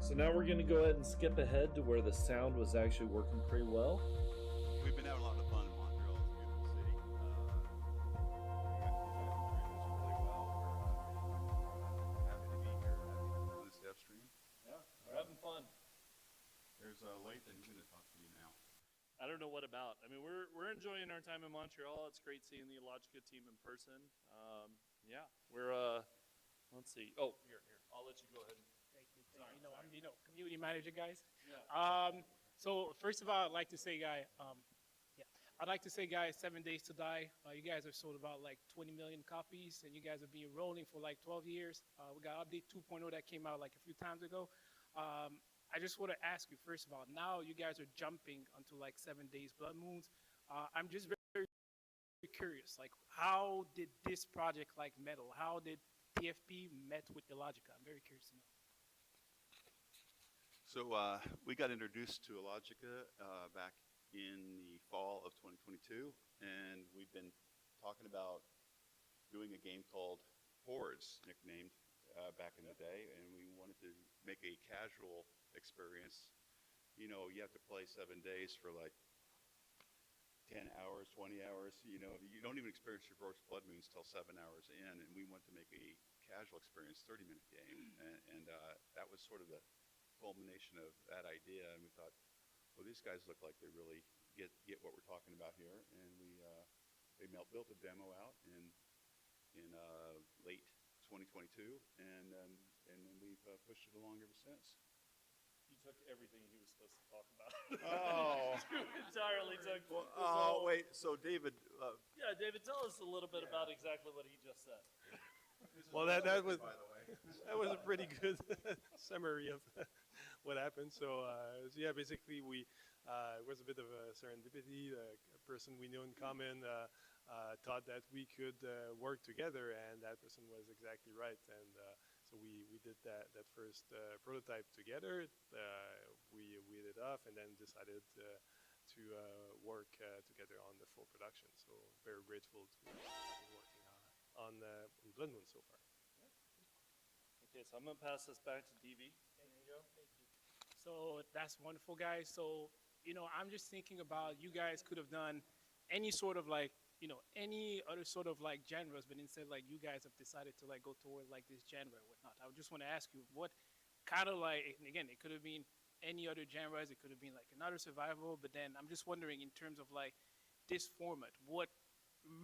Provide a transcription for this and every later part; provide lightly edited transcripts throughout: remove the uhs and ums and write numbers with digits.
So now we're going to go ahead and skip ahead to where the sound was actually working pretty well. We've been having a lot of fun in Montreal. It's a beautiful city. You guys have treated us really well. We're happy to be here on this dev stream. Yeah, we're having fun. There's Lathan. He's going to talk to you now. I don't know what about. I mean, we're enjoying our time in Montreal. It's great seeing the Illogica team in person. Yeah, we're let's see. Oh, here. I'll let you go ahead. Thank you. I'm community manager, guys. Yeah. So first of all, I'd like to say, guys, 7 Days to Die. You guys have sold about like 20 million copies, and you guys have been rolling for like 12 years. We got update 2.0 that came out like a few times ago. I just want to ask you, first of all, now you guys are jumping onto like 7 Days Blood Moons. I'm just very curious, like how did this project like metal? How did TFP met with Illogica? I'm very curious to know. So we got introduced to Illogica back in the fall of 2022, and we've been talking about doing a game called Hordes, nicknamed back in the day, and we wanted to make a casual experience. You know, you have to play 7 days for like 10 hours, 20 hours. You know, you don't even experience your first Blood Moons till 7 hours in, and we wanted to make a casual experience, 30-minute game, and that was sort of the culmination of that idea. And we thought, well, these guys look like they really get what we're talking about here, and they built a demo out in late 2022, and then we've pushed it along ever since. You took everything he was supposed to talk about. Oh. You entirely took. Wait. So David. Yeah, David, tell us a little bit about exactly what he just said. Well, that was, by the way, that was a pretty good summary of what happened. So yeah, basically it was a bit of a serendipity. A person we knew in common thought that we could work together, and that person was exactly right. And so we did that first prototype together. We hit it off, and then decided to work together on the full production. So very grateful to be working on Blood Moon so far. Okay, so I'm gonna pass this back to DV. Thank you. So that's wonderful, guys. So I'm just thinking about, you guys could have done any sort of like any other sort of like genres, but instead like you guys have decided to like go toward like this genre or whatnot. I just want to ask you, what kind of like, and again, it could have been any other genres, it could have been like another survival, but then I'm just wondering, in terms of like this format, what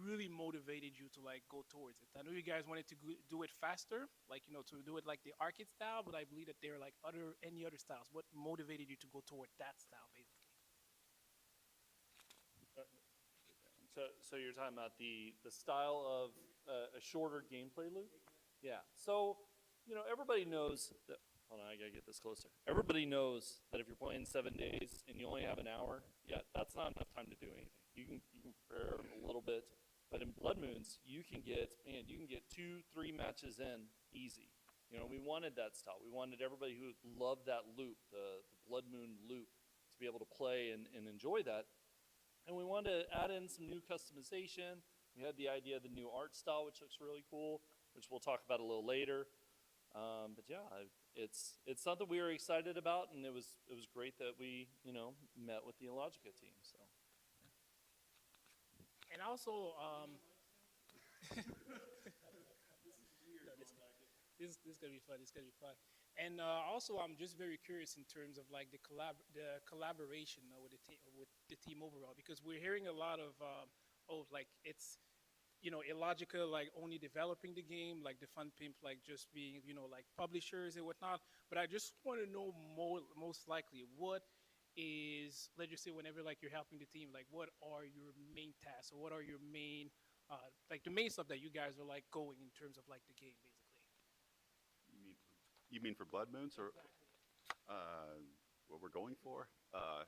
really motivated you to like go towards it? I know you guys wanted to do it faster, like to do it like the arcade style, but I believe that there are like any other styles. What motivated you to go toward that style, basically? So you're talking about the style of a shorter gameplay loop? Yeah. So everybody knows that. Hold on, I gotta get this closer. Everybody knows that if you're playing 7 days and you only have an hour, yeah, that's not enough time to do anything. You can prepare a little bit, but in Blood Moons, you can get 2-3 matches in easy. We wanted that style. We wanted everybody who loved that loop, the Blood Moon loop, to be able to play and enjoy that. And we wanted to add in some new customization. We had the idea of the new art style, which looks really cool, which we'll talk about a little later. But yeah, it's something we were excited about, and it was great that we met with the Illogica team. So. And also, this is gonna be fun. It's gonna be fun. And also, I'm just very curious in terms of like the collaboration with the team overall, because we're hearing a lot of like it's Illogica like only developing the game, like the Fun Pimp like just being like publishers and whatnot. But I just want to know most likely, what is, let's just say, whenever like you're helping the team, like what are your main tasks, or what are your main like the main stuff that you guys are like going in terms of like the game, basically? You mean for Blood Moons, or what we're going for? A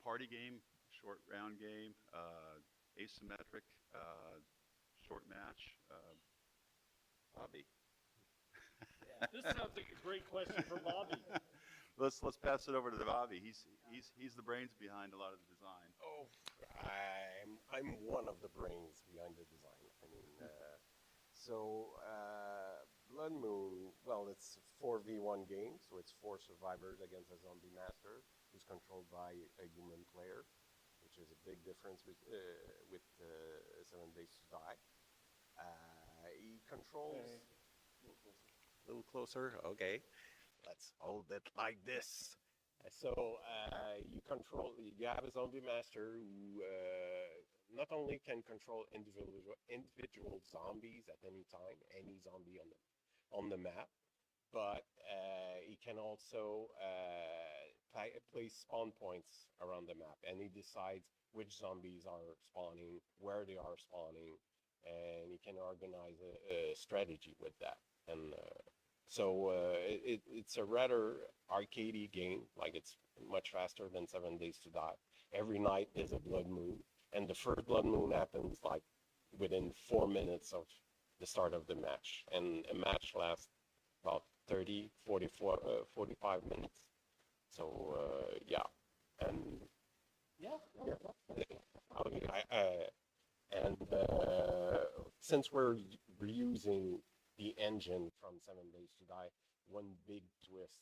party game, short round game, asymmetric, short match. Bobby. Yeah, this sounds like a great question for Bobby. Let's pass it over to Bobby. He's the brains behind a lot of the design. Oh, I'm one of the brains behind the design. I mean, so Blood Moon. Well, it's a 4v1 game, so it's 4 4 survivors against a zombie master who's controlled by a human player, which is a big difference with 7 Days to Die. He controls. A little closer. Okay, let's hold it like this. So you have a zombie master who not only can control individual zombies at any time, any zombie on the map, but he can also place spawn points around the map, and he decides which zombies are spawning, where they are spawning, and he can organize a strategy with that. And it's a rather arcadey game. Like, it's much faster than 7 Days to Die. Every night is a blood moon, and the first blood moon happens like within 4 minutes of the start of the match, and a match lasts about 30, 44, 45 minutes. So yeah, and yeah. And since we're reusing the engine from 7 Days to Die, one big twist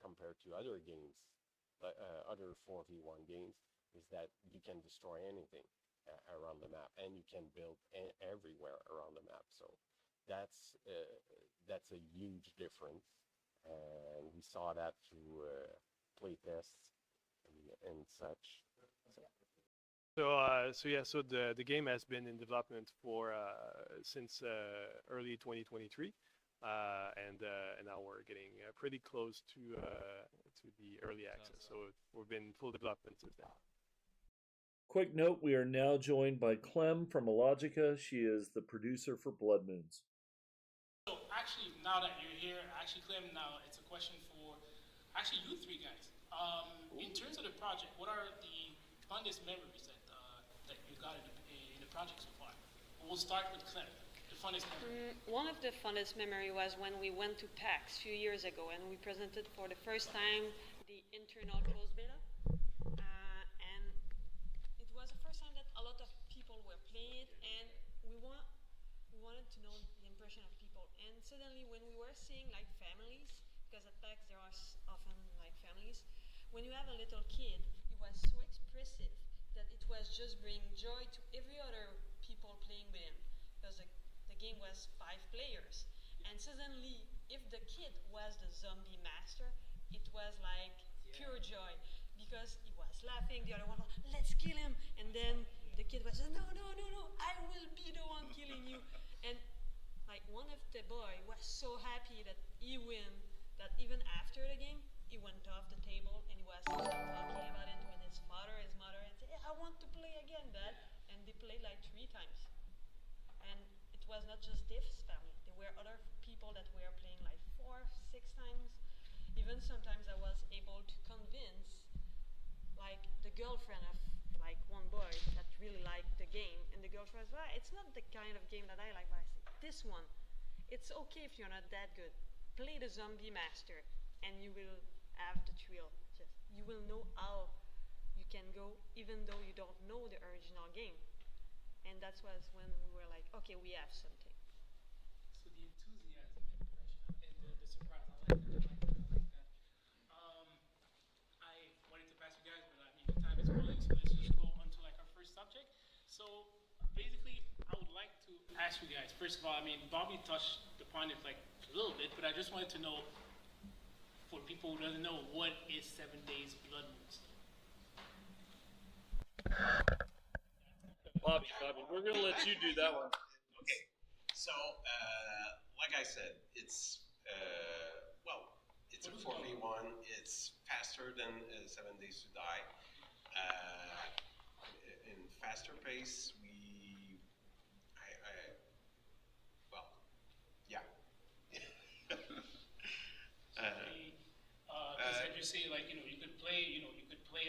compared to other games, other 4v1 games, is that you can destroy anything around the map, and you can build everywhere around the map. So that's a huge difference, and we saw that through play tests and such. So the game has been in development for since early 2023, and now we're getting pretty close to the early access. So we've been full development since then. Quick note, we are now joined by Clem from Illogica. She is the producer for Blood Moons. So actually, now that you're here, Clem, now it's a question for you three guys. In terms of the project, what are the fondest memories that you got in the project so far? We'll start with Clem. The funnest memory. One of the funnest memory was when we went to PAX a few years ago and we presented for the first time the internal closed beta. And it was the first time that a lot of people were playing it, and we wanted to know the impression of people. And suddenly when we were seeing like families, because at PAX there are often like families, when you have a little kid, it was so expressive that it was just bringing joy to every other people playing with him, because the game was 5 players, and suddenly if the kid was the zombie master, it was like pure joy, because he was laughing, the other one was, let's kill him, and then the kid was, no, I will be the one killing you. And like one of the boy was so happy that he win, that even after the game he went off the table and he was talking about it with his father, his mother, and said, I want to play again, Dad. And they played like 3 times. And it was not just this family. There were other people that were playing like 4, 6 times. Even sometimes I was able to convince like the girlfriend of like one boy that really liked the game, and the girlfriend was, well, it's not the kind of game that I like, but I said, this one, it's okay if you're not that good. Play the zombie master and you will have the thrill. Just, you will know how you can go even though you don't know the original game. And that was when we were like, okay, we have something. So the enthusiasm and impression and the surprise, I like that. I wanted to pass you guys, but I mean the time is running, so let's just go on to like our first subject. So basically, I would like to ask you guys, first of all, I mean, Bobby touched upon it like a little bit, but I just wanted to know, for people who doesn't know, what is 7 Days Blood Moons? Bobby, we're going to let you do that one. Okay, so like I said, it's it's a 4v1. It's faster than 7 Days to Die. In faster pace, yeah. Because as you say, like, you could play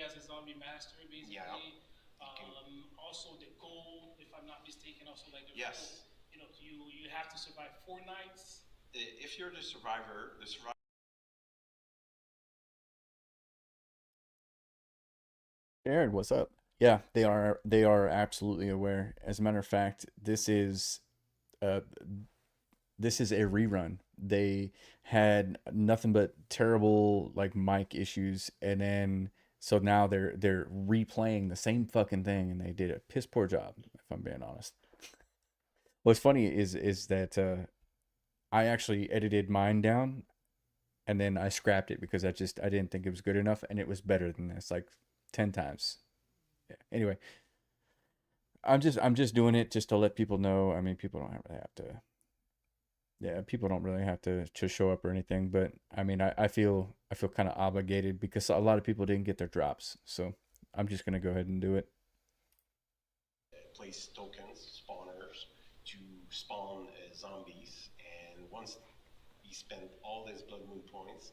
as a zombie master, basically. Yeah. Also the goal, if I'm not mistaken, also like the Yes. goal, you have to survive 4 nights. If you're the survivor. Aaron, what's up? Yeah, they are absolutely aware. As a matter of fact, this is this is a rerun. They had nothing but terrible like mic issues, and then so now they're replaying the same fucking thing, and they did a piss poor job. If I'm being honest. What's funny is that I actually edited mine down, and then I scrapped it because I didn't think it was good enough, and it was better than this, like 10 times. Yeah. Anyway, I'm just doing it just to let people know. I mean, people don't really have to. Yeah, people don't really have to show up or anything, but I mean, I feel kind of obligated because a lot of people didn't get their drops, so I'm just gonna go ahead and do it. Place tokens, spawners, to spawn zombies. And once he spent all his blood moon points,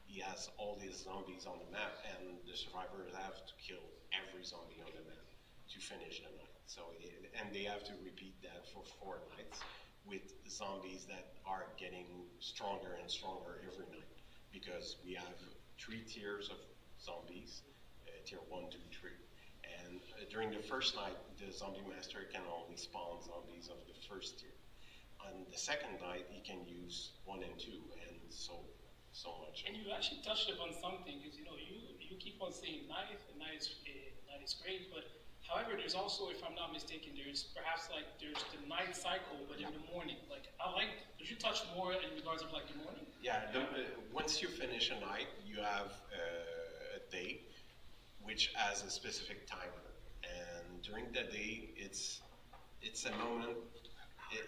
he has all these zombies on the map, and the survivors have to kill every zombie on the map to finish the night. So, and they have to repeat that for 4 nights with zombies that are getting stronger and stronger every night, because we have 3 tiers of zombies, tier 1, 2, 3. And during the first night, the zombie master can only spawn zombies of the first tier. On the second night, he can use 1 and 2, and so much. And you actually touched upon something, because you keep on saying night, and night is great, but however, there's also, if I'm not mistaken, there's the night cycle, but in the morning. Like, could you touch more in regards of like the morning? Yeah, once you finish a night, you have a day which has a specific timer, and during the day, it's a moment.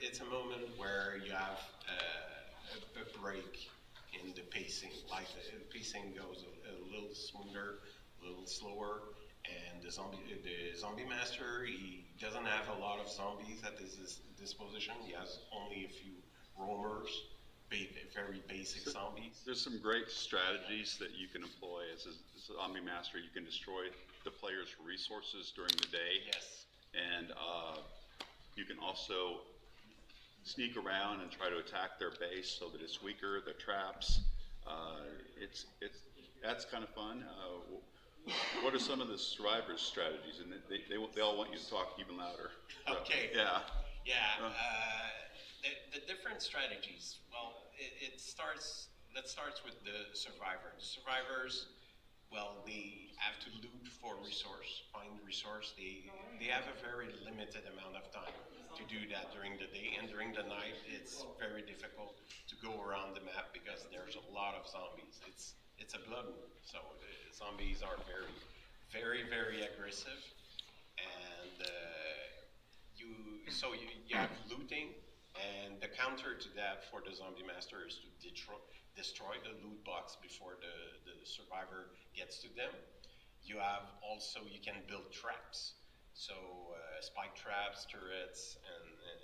It's a moment where you have a break in the pacing. Like the pacing goes a little smoother, a little slower, and the zombie master, he doesn't have a lot of zombies at his disposition. He has only a few roamers, very basic zombies. There's some great strategies that you can employ as a zombie master. You can destroy the player's resources during the day. Yes. And you can also sneak around and try to attack their base so that it's weaker, the traps. That's kind of fun. What are some of the survivors' strategies? And they all want you to talk even louder. Okay. Yeah. Yeah. The different strategies. Well, let's start with the survivor. The survivors, well, they have to loot for resource, find resource. They have a very limited amount of time to do that during the day, and during the night, it's very difficult to go around the map because there's a lot of zombies. It's a blood moon, so the zombies are very, very, very aggressive, and you have looting, and the counter to that for the zombie master is to destroy the loot box before the survivor gets to them. You can build traps, so spike traps, turrets,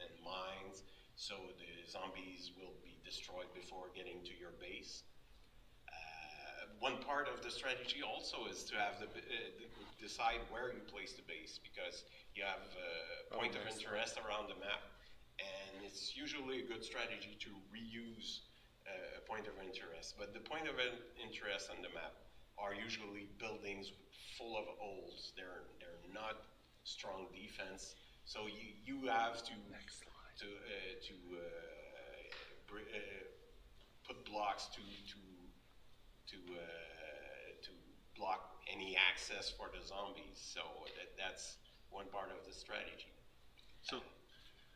and mines, so the zombies will be destroyed before getting to your base. One part of the strategy also is to have decide where you place the base, because you have a point of interest around the map, and it's usually a good strategy to reuse a point of interest. But the point of interest on the map are usually buildings full of holes. They're not strong defense, so you have to put blocks to block any access for the zombies. So that's one part of the strategy. So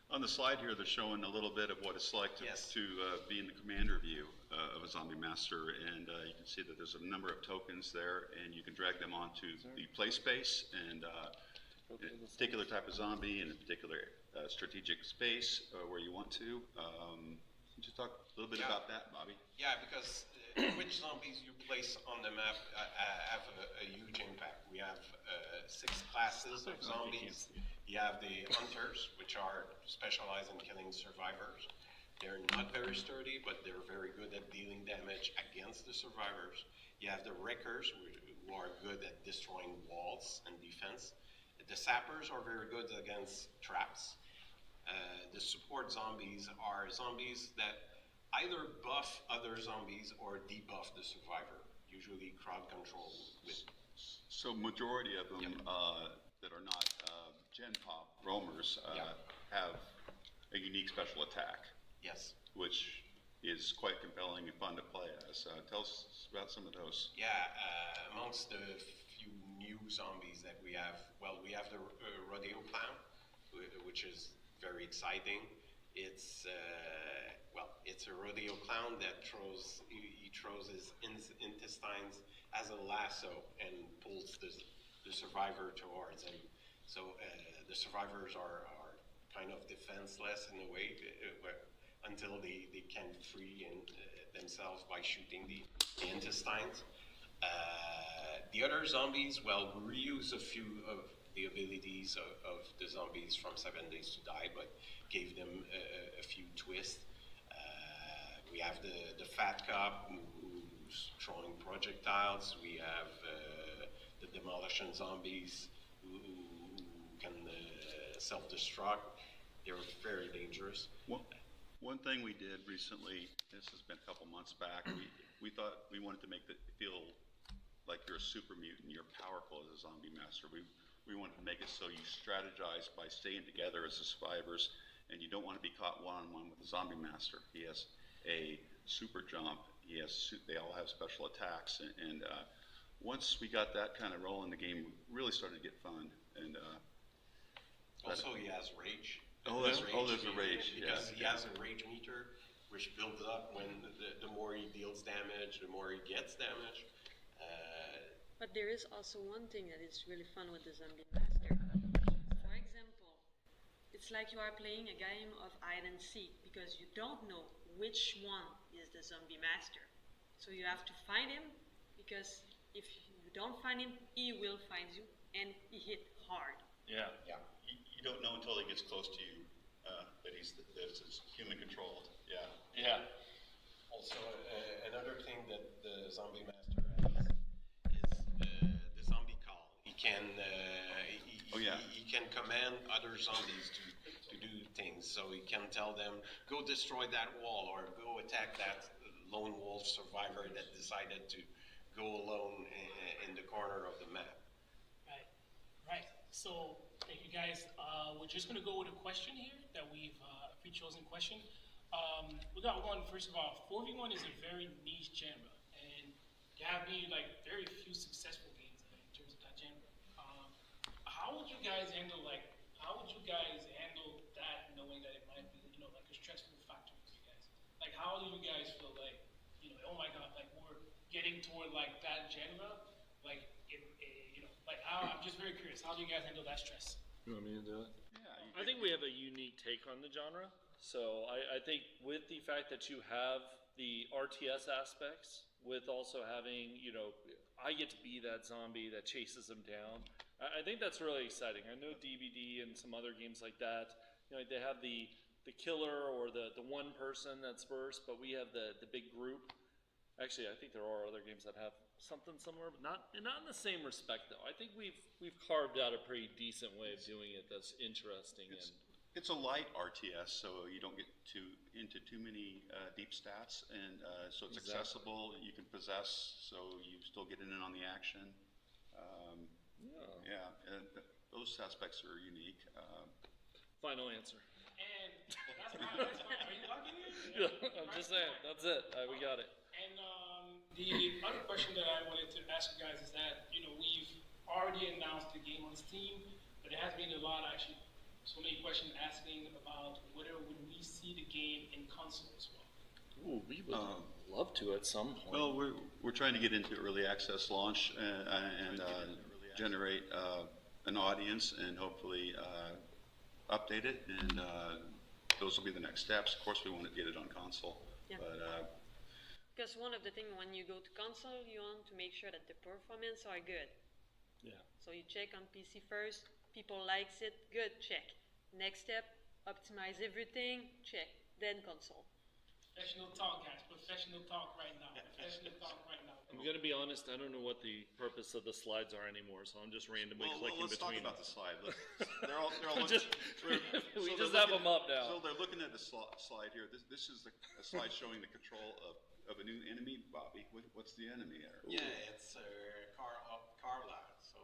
on the slide here, they're showing a little bit of what it's like to, Yes. to be in the commander view of a zombie master, and you can see that there's a number of tokens there, and you can drag them onto the play space, and a particular type of zombie in a particular strategic space where you want to. Just talk a little bit about that, Bobby. Yeah, because which zombies you place on the map have a huge impact. We have 6 classes of zombies. You have the hunters, which are specialized in killing survivors. They're not very sturdy, but they're very good at dealing damage against the survivors. You have the wreckers, who are good at destroying walls and defense. The sappers are very good against traps. The support zombies are zombies that either buff other zombies or debuff the survivor, usually crowd control. So majority of them Yep. That are not Gen Pop roamers Yep. have a unique special attack. Yes. which is quite compelling and fun to play as. Tell us about some of those. Yeah, amongst the few new zombies that we have, well, we have the rodeo clown, which is very exciting. It's it's a rodeo clown that he throws his intestines as a lasso and pulls the survivor towards him. So the survivors are kind of defenseless in a way until they can free themselves by shooting the intestines. The other zombies, well, we reuse a few of the abilities of the zombies from 7 Days to Die, but gave them a few twists. We have the fat cop who's throwing projectiles. We have the demolition zombies who can self-destruct. They're very dangerous. One thing we did recently, this has been a couple months back, we thought we wanted to make it feel like you're a super mutant, you're powerful as a zombie master. We wanted to make it so you strategize by staying together as the survivors, and you don't want to be caught one-on-one with the zombie master. He has a super jump, they all have special attacks, and once we got that kind of rolling, the game really started to get fun. And also, he has rage. There's a rage. Because he has a rage meter, which builds up when the more he deals damage, the more he gets damage. But there is also one thing that is really fun with the Zombie Master. For example, it's like you are playing a game of hide and seek because you don't know which one is the Zombie Master. So you have to find him because if you don't find him, he will find you and he hit hard. Yeah. Yeah. You don't know until he gets close to you that it's human controlled. Yeah. Yeah. Also, another thing that the zombie master has is the zombie call. He can he can command other zombies to do things. So he can tell them, go destroy that wall or go attack that lone wolf survivor that decided to go alone in the corner of the map. Right. So thank you guys. We're just gonna go with a question here that we've pre-chosen question. We got one. First of all, 4v1 is a very niche genre, and you have me like very few successful games in terms of that genre. How would you guys handle that, knowing that it might be like a stressful factor for you guys? Like, how do you guys feel like oh my god, like we're getting toward like that genre, like like how? I'm just very curious. How do you guys handle that stress? You want me to do it? Yeah. I think we have a unique take on the genre. So I think with the fact that you have the RTS aspects, with also having, I get to be that zombie that chases them down. I think that's really exciting. I know DBD and some other games like that, they have the killer or the one person that's first, but we have the big group. Actually, I think there are other games that have something similar, but not in the same respect though. I think we've carved out a pretty decent way of doing it that's interesting. It's a light RTS, so you don't get into too many deep stats, and so it's accessible. You can possess, so you still get in on the action. And those aspects are unique. Final answer. And that's fine. Are you logging in? Yeah, I'm just saying. That's it. We got it. And the other question that I wanted to ask you guys is that we've already announced the game on Steam, but there has been a lot actually. So many questions asking about whether would we see the game in console as well. Ooh, we would love to at some point. Well, we're trying to get into early access launch and generate an audience and hopefully update it, and those will be the next steps. Of course, we want to get it on console. Yeah. But because one of the things when you go to console, you want to make sure that the performance are good. Yeah. So you check on PC first. People likes it, good, check. Next step, optimize everything, check. Then console. Professional talk, guys. Professional talk right now. Professional talk right now. I'm gonna be honest. I don't know what the purpose of the slides are anymore, so I'm just randomly clicking let's between. talk about the slide. They're all we just have them up now. So they're looking at the slide here. This is a slide showing the control of a new enemy, Bobby. What's the enemy there? Yeah, it's Carla. So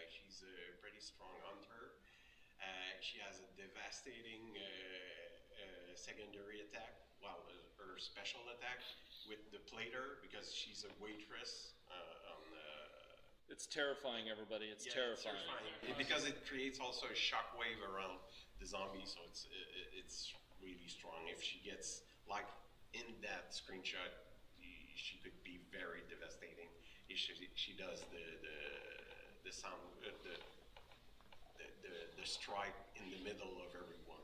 she's a pretty strong hunter. She has a devastating secondary attack, well, her special attack with the plater because she's a waitress on. It's terrifying, everybody. It's terrifying. Because it creates also a shockwave around the zombie, so it's really strong. If she gets like in that screenshot, she could be very devastating. If she does the sound the strike in the middle of everyone.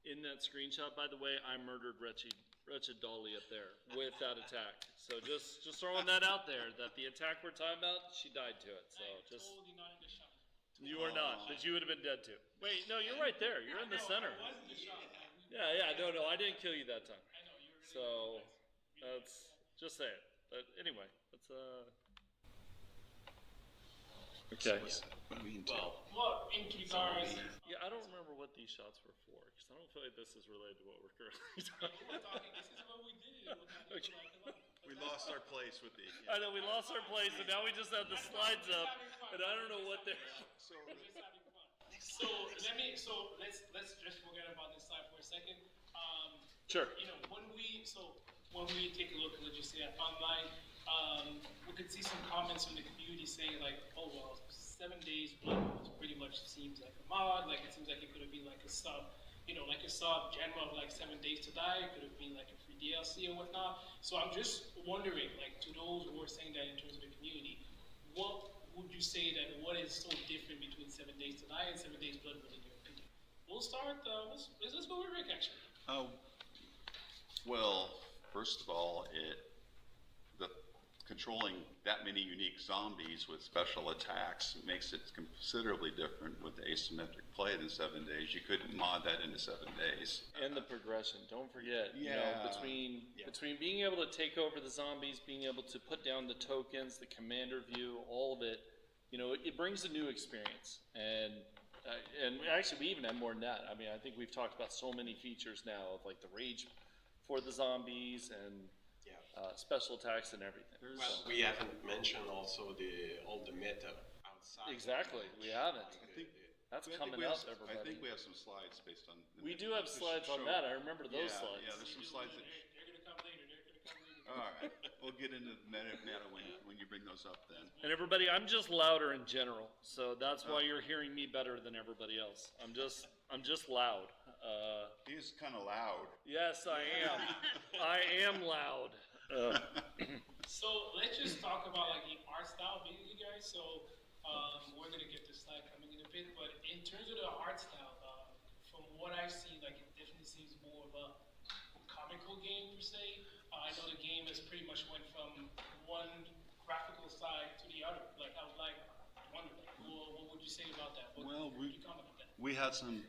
In that screenshot, by the way, I murdered Wretched Dolly up there with that attack. So just throwing that out there, that the attack we're talking about, she died to it. So just Totally not in the shot. you are not, but you would have been dead too. Wait, no, you're right there. You're in the center. I was in the shot. Yeah, no, I didn't kill you that time. I know you were really So really that's just say it. But anyway, that's okay. What do you mean? Well, in regards, Yeah, I don't remember what these shots were for because I don't feel like this is related to what we're currently talking we're about. talking. This is what we did. It was not Okay. like a lot. We lost our place with the. I know we lost our place and now we just have the slides up, and I don't know what they're. So We're just having fun. So let's just forget about this slide for a second. Sure. You know, when we take a look, let's just say online, we could see some comments from the community saying like, oh well, 7 Days Blood pretty much seems like a mod, like it seems like it could have been like a sub, like a sub genre of like 7 Days to Die, it could have been like a free DLC or whatnot. So I'm just wondering, like to those who are saying that in terms of the community, what would you say that what is so different between 7 Days to Die and 7 Days Blood in your opinion? We'll start, let's go with Rick actually. Oh, well, first of all, the controlling that many unique zombies with special attacks makes it considerably different with the asymmetric play than 7 Days. You couldn't mod that into 7 Days. And the progression. Don't forget, Yeah. between being able to take over the zombies, being able to put down the tokens, the commander view, all of it, it brings a new experience. And actually, we even have more than that. I mean, I think we've talked about so many features now of like the rage for the zombies and special attacks and everything. Well, we haven't mentioned also all the meta outside. Exactly, we haven't. I think That's I think coming we up, have- everybody. I think we have some slides based on. We do have slides on that. I remember those slides. Yeah, there's some slides that. They're gonna come later. All right, we'll get into the meta when you bring those up then. And everybody, I'm just louder in general, so that's why you're hearing me better than everybody else. I'm just loud. He is kind of loud. Yes, I am. I am loud. So let's just talk about like the art style, basically, guys. So we're gonna get this slide coming in a bit, but in terms of the art style, from what I've seen, like it definitely seems more of a comical game per se. I know the game has pretty much went from one graphical side to the other. Like I would like wonder, like, what would you say about that? Well, would you comment on that? We had some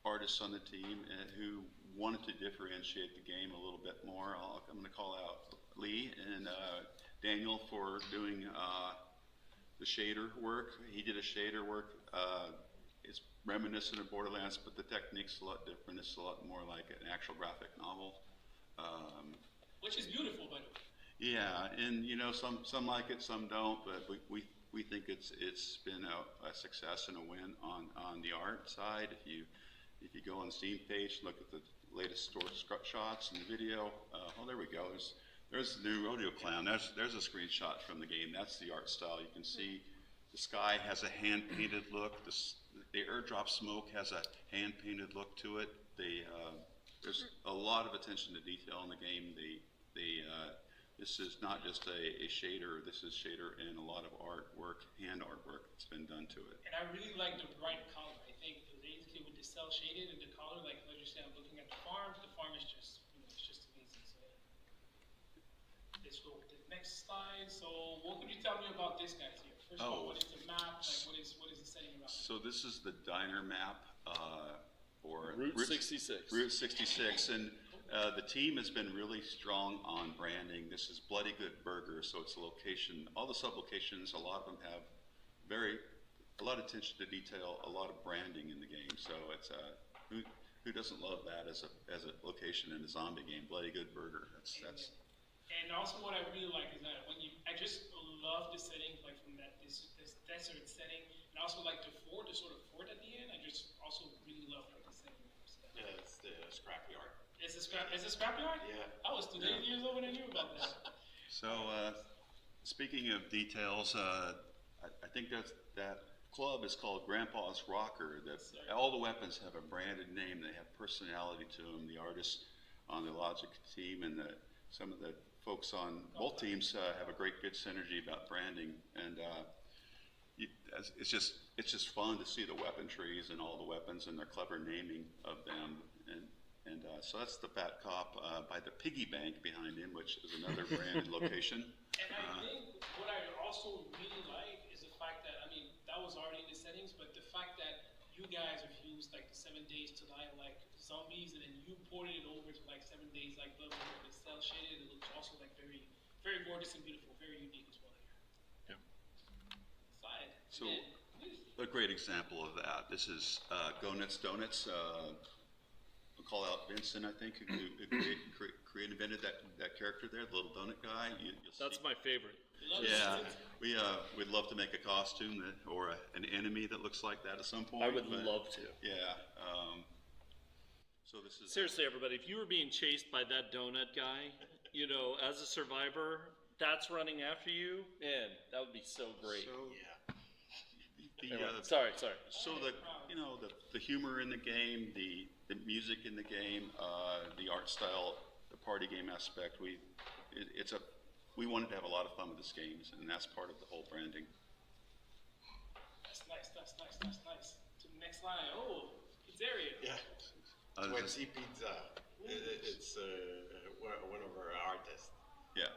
artists on the team who wanted to differentiate the game a little bit more. I'm going to call out Lee and Daniel for doing the shader work. He did a shader work. It's reminiscent of Borderlands, but the technique's a lot different. It's a lot more like an actual graphic novel. Which is beautiful, by the way. Yeah, and some like it, some don't, but we think it's been a success and a win on the art side. If you go on the Steam page, look at the latest store shots and the video. There we go. There's the new rodeo clown. There's a screenshot from the game. That's the art style. You can see the sky has a hand painted look. The airdrop smoke has a hand painted look to it. There's a lot of attention to detail in the game. This is not just a shader. This is shader and a lot of artwork, hand artwork that's been done to it. And I really like the bright color. I think basically with the cell shaded and the color, like let's just say I'm looking at the farm is just, it's just amazing. So let's go with the next slide. So what could you tell me about this guys here? First of all, what is the map? Like what is the setting around? So this is the diner map, or Route 66. Route 66, and the team has been really strong on branding. This is Bloody Good Burger, so it's a location. All the sub-locations, a lot of them have a lot of attention to detail, a lot of branding in the game. So it's who doesn't love that as a location in a zombie game? Bloody Good Burger. That's. And also, what I really like is that I just love the setting, like from this desert setting, and also like the sort of fort at the end. I just also really love like the setting. Yeah, it's the Is it scrapyard? Yeah. I was 8 years old when I knew about that. So, speaking of details, I think that club is called Grandpa's Rocker. All the weapons have a branded name. They have personality to them. The artists on the Logic team and some of the folks on both teams have a great good synergy about branding. And it's just fun to see the weapon trees and all the weapons and their clever naming of them. And so that's the Fat Cop by the piggy bank behind him, which is another branded location. And I think what I also really like is the fact that, I mean, that was already in the settings, but the fact that you guys have used like the 7 days to die like zombies, and then you ported it over to like 7 days like Blood River, it's cell shaded. It looks also like very, very gorgeous and beautiful, very unique as well here. Yep. Excited. So And a great example of that. This is Go Nuts Donuts. We'll call out Vincent, I think, who invented that character there, the little donut guy. You'll That's see. my favorite. Yeah, we'd love to make a costume or an enemy that looks like that at some point. I would but love to. Yeah. So this is Seriously, everybody, if you were being chased by that donut guy, you know, as a survivor, that's running after you, man, that would be so great. So, Anyway, sorry. So the humor in the game, the music in the game, the art style, the party game aspect. We wanted to have a lot of fun with this game, and that's part of the whole branding. that's nice. To the next line. Oh, pizzeria. Yeah. This is- 20 Pizza. It's one of our artists. yeah.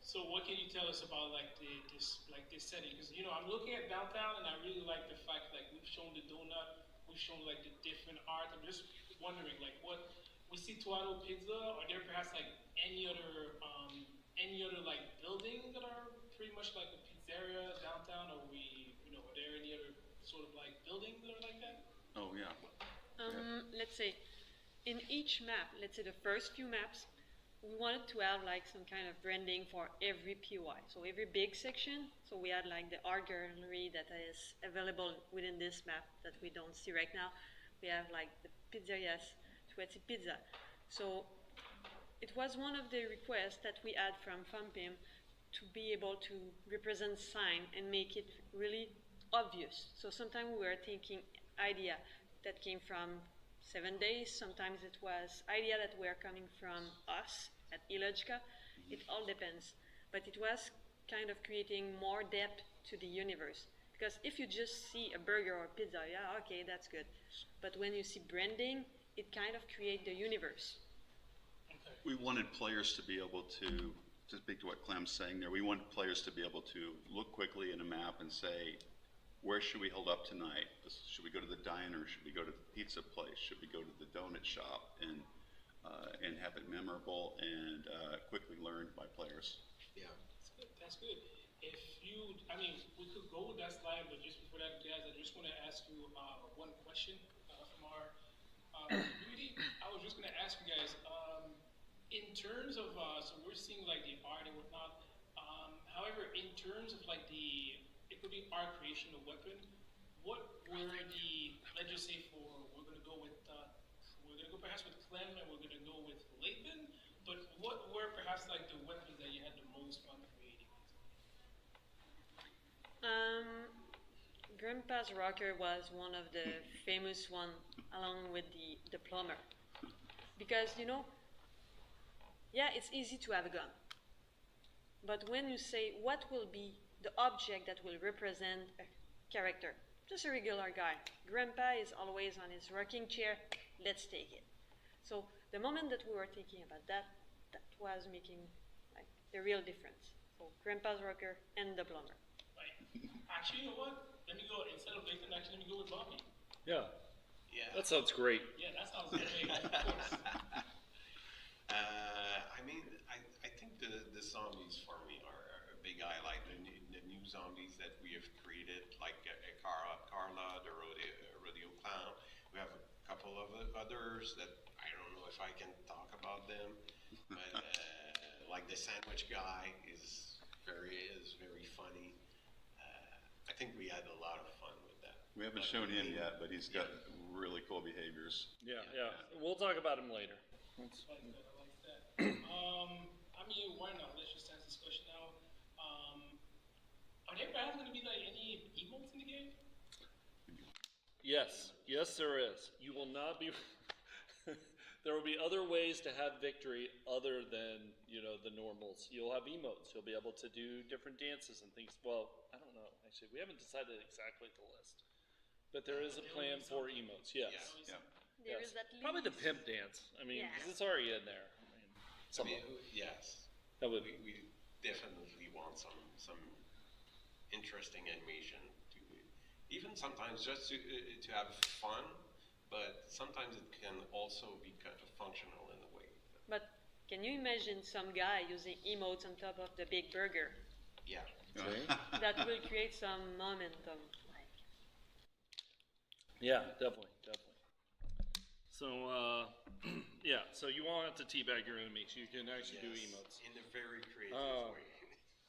So what can you tell us about like this setting? Because I'm looking at downtown and I really like the fact like we've shown the donut, we've shown like the different art. I'm just wondering like what we see Tuano Pizza. Are there perhaps like any other like buildings that are pretty much like a pizzeria downtown? Or are there any other sort of like buildings that are like that? Oh yeah. Let's say in each map, let's say the first few maps, we wanted to have like some kind of branding for every POI. So every big section, so we had like the art gallery that is available within this map that we don't see right now. We have like the pizzerias, Tuetti Pizza. So it was one of the requests that we had from FAMPIM to be able to represent sign and make it really obvious. So sometimes we were thinking idea that came from 7 days, sometimes it was idea that were coming from us at Illogica. It all depends. But it was kind of creating more depth to the universe. Because if you just see a burger or pizza, yeah, okay, that's good. But when you see branding, it kind of creates the universe. We wanted players to be able to speak to what Clem's saying there, we wanted players to be able to look quickly in a map and say, where should we hold up tonight? Should we go to the diner? Should we go to the pizza place? Should we go to the donut shop? And have it memorable and quickly learned by players. Yeah. That's good. We could go with that slide, but just before that, guys, I just want to ask you one question from our community. I was just going to ask you guys, in terms of, so we're seeing like the art and whatnot. However, in terms of like it could be art creation of weapon. What were let's just say we're going to go perhaps with Clem and we're going to go with Lathan, but what were perhaps like the weapons that you had the most fun creating? Grandpa's Rocker was one of the famous one along with the plumber. Because, yeah, it's easy to have a gun. But when you say what will be the object that will represent a character, just a regular guy. Grandpa is always on his rocking chair, let's take it. So the moment that we were thinking about that was making like the real difference. So Grandpa's Rocker and the plumber. Right. Actually, you know what? Let me go, instead of Lathan, let me go with Bobby. Yeah, Yeah. that sounds great. Yeah, that sounds great, of course. I think the zombies for me are a big highlight. The new zombies that we have created, like Carla, the rodeo clown. We have a couple of others that I don't know if I can talk about them, but like the sandwich guy is very funny. I think we had a lot of fun with that. We haven't shown him yet, but he's got really cool behaviors. Yeah. We'll talk about him later. I like that. I mean, why not? Let's just answer this question now. Are there perhaps going to be like any emotes in the game? Yes, yes, there is. You will not be. There will be other ways to have victory other than the normals. You'll have emotes. You'll be able to do different dances and things. Well, I don't know. Actually, we haven't decided exactly the list, but there is a plan for emotes. Yes. Yeah. There Yes. is at least Probably the pimp dance. I mean, Yeah. 'cause it's already in there. I mean, some of it. Yes. That would. We definitely want some interesting animation to even sometimes just to have fun, but sometimes it can also be kind of functional in a way. But can you imagine some guy using emotes on top of the big burger? Yeah. That will create some momentum. Yeah, definitely. So, yeah. So you won't have to teabag your enemies. You can actually do Yes, emotes. in a very creative Oh. way.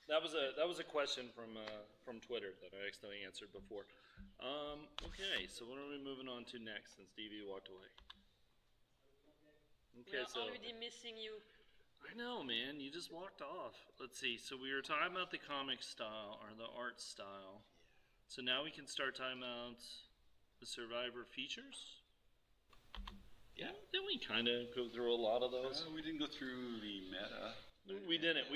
That was a question from Twitter that I accidentally answered before. Okay, so what are we moving on to next? Since Stevie walked away. Okay, We're so already missing you. I know, man. You just walked off. Let's see. So we were talking about the comic style or the art style. So now we can start talking about the Survivor features. Yeah. Didn't we kind of go through a lot of those? We didn't go through the meta. We didn't.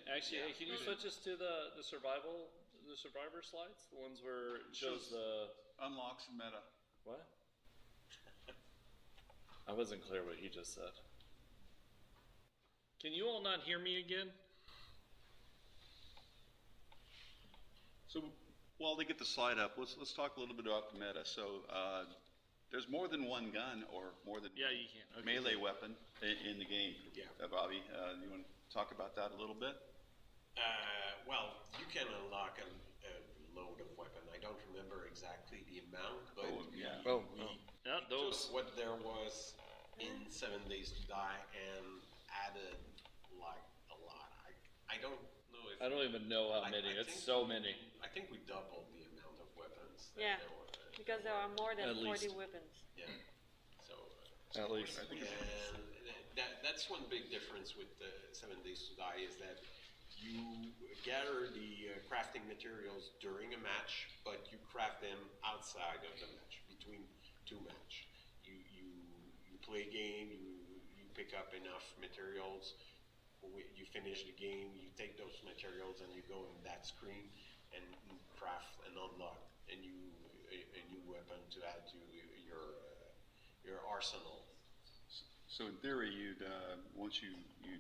Actually, Yeah. hey, can you switch us to the Survivor slides? The ones where it shows the Unlocks and meta. what? I wasn't clear what you just said. Can you all not hear me again? So while they get the slide up, let's talk a little bit about the meta. So there's more than one gun or more than Yeah, you can. Okay. melee weapon in the game. Yeah. Bobby, you want to talk about that a little bit? Well, you can unlock a load of weapon. I don't remember exactly the amount, but Yeah, Yeah, those. took what there was in 7 Days to Die and added like a lot. I don't know if I don't even know how I- many. I It's think so we- many. I think we doubled the amount of weapons. That Yeah, there were. because there are more than At 40 least. weapons. Yeah. So. At least. And that's one big difference with 7 Days to Die is that you gather the crafting materials during a match, but you craft them outside of the match, between two match. You play a game, you pick up enough materials, you finish the game, you take those materials and you go in that screen and you craft and unlock a new weapon to add to your arsenal. So in theory, you'd once you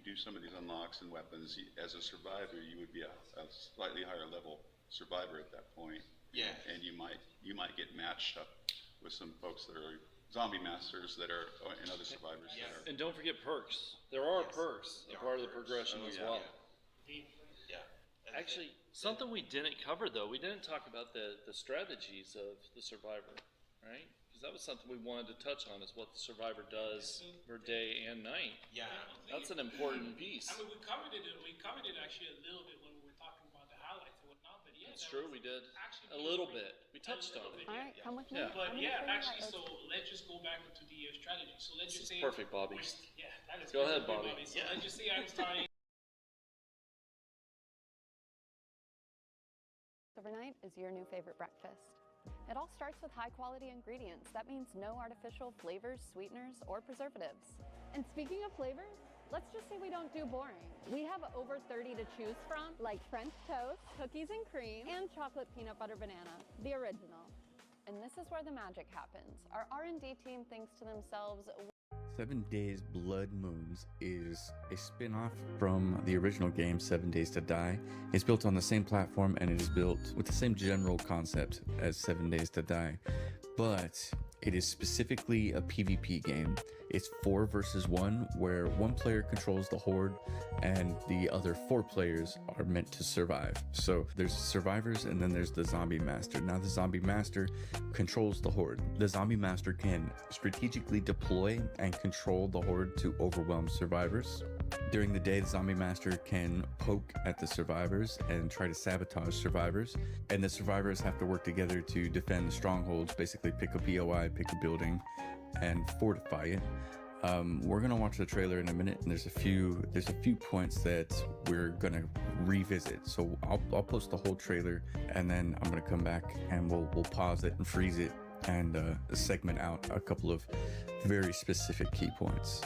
do some of these unlocks and weapons, as a survivor, you would be a slightly higher level survivor at that point. Yeah. And you might get matched up with some folks that are zombie masters that are and other survivors Yeah. that are. And don't forget perks. There are Yes, perks, a there part are of the perks. progression Oh, as yeah. well. Yeah. And Actually, something we didn't cover though, we didn't talk about the strategies of the survivor, right? Because that was something we wanted to touch on, is what the survivor does for day and night. yeah. That's an important piece. I mean, we covered it actually a little bit when we were talking about the highlights and whatnot. But yeah, It's that true, was we did actually a little bit. We touched on it. All right, come with me. Yeah. But I'm gonna yeah, show you actually, how- so let's just go back into the strategy. So let's This just is say perfect, Bobby. Yeah, that is Go ahead, perfect, Bobby. So let's just say I'm starting. Overnight is your new favorite breakfast. It all starts with high quality ingredients. That means no artificial flavors, sweeteners, or preservatives. And speaking of flavors, let's just say we don't do boring. We have over 30 to choose from, like French toast, cookies and cream, and chocolate peanut butter banana, the original. And this is where the magic happens. Our R&D team thinks to themselves, 7 Days Blood Moons is a spin-off from the original game 7 Days to Die. It's built on the same platform and it is built with the same general concept as 7 Days to Die, but it is specifically a PvP game. It's 4 versus 1, where one player controls the horde and the other 4 players are meant to survive. So there's survivors and then there's the zombie master. Now the zombie master controls the horde. The zombie master can strategically deploy and control the horde to overwhelm survivors. During the day, the zombie master can poke at the survivors and try to sabotage survivors. And the survivors have to work together to defend the strongholds, basically pick a POI, pick a building, and fortify it. We're gonna watch the trailer in a minute, and there's a few points that we're gonna revisit. So I'll post the whole trailer, and then I'm gonna come back and we'll pause it and freeze it and segment out a couple of very specific key points.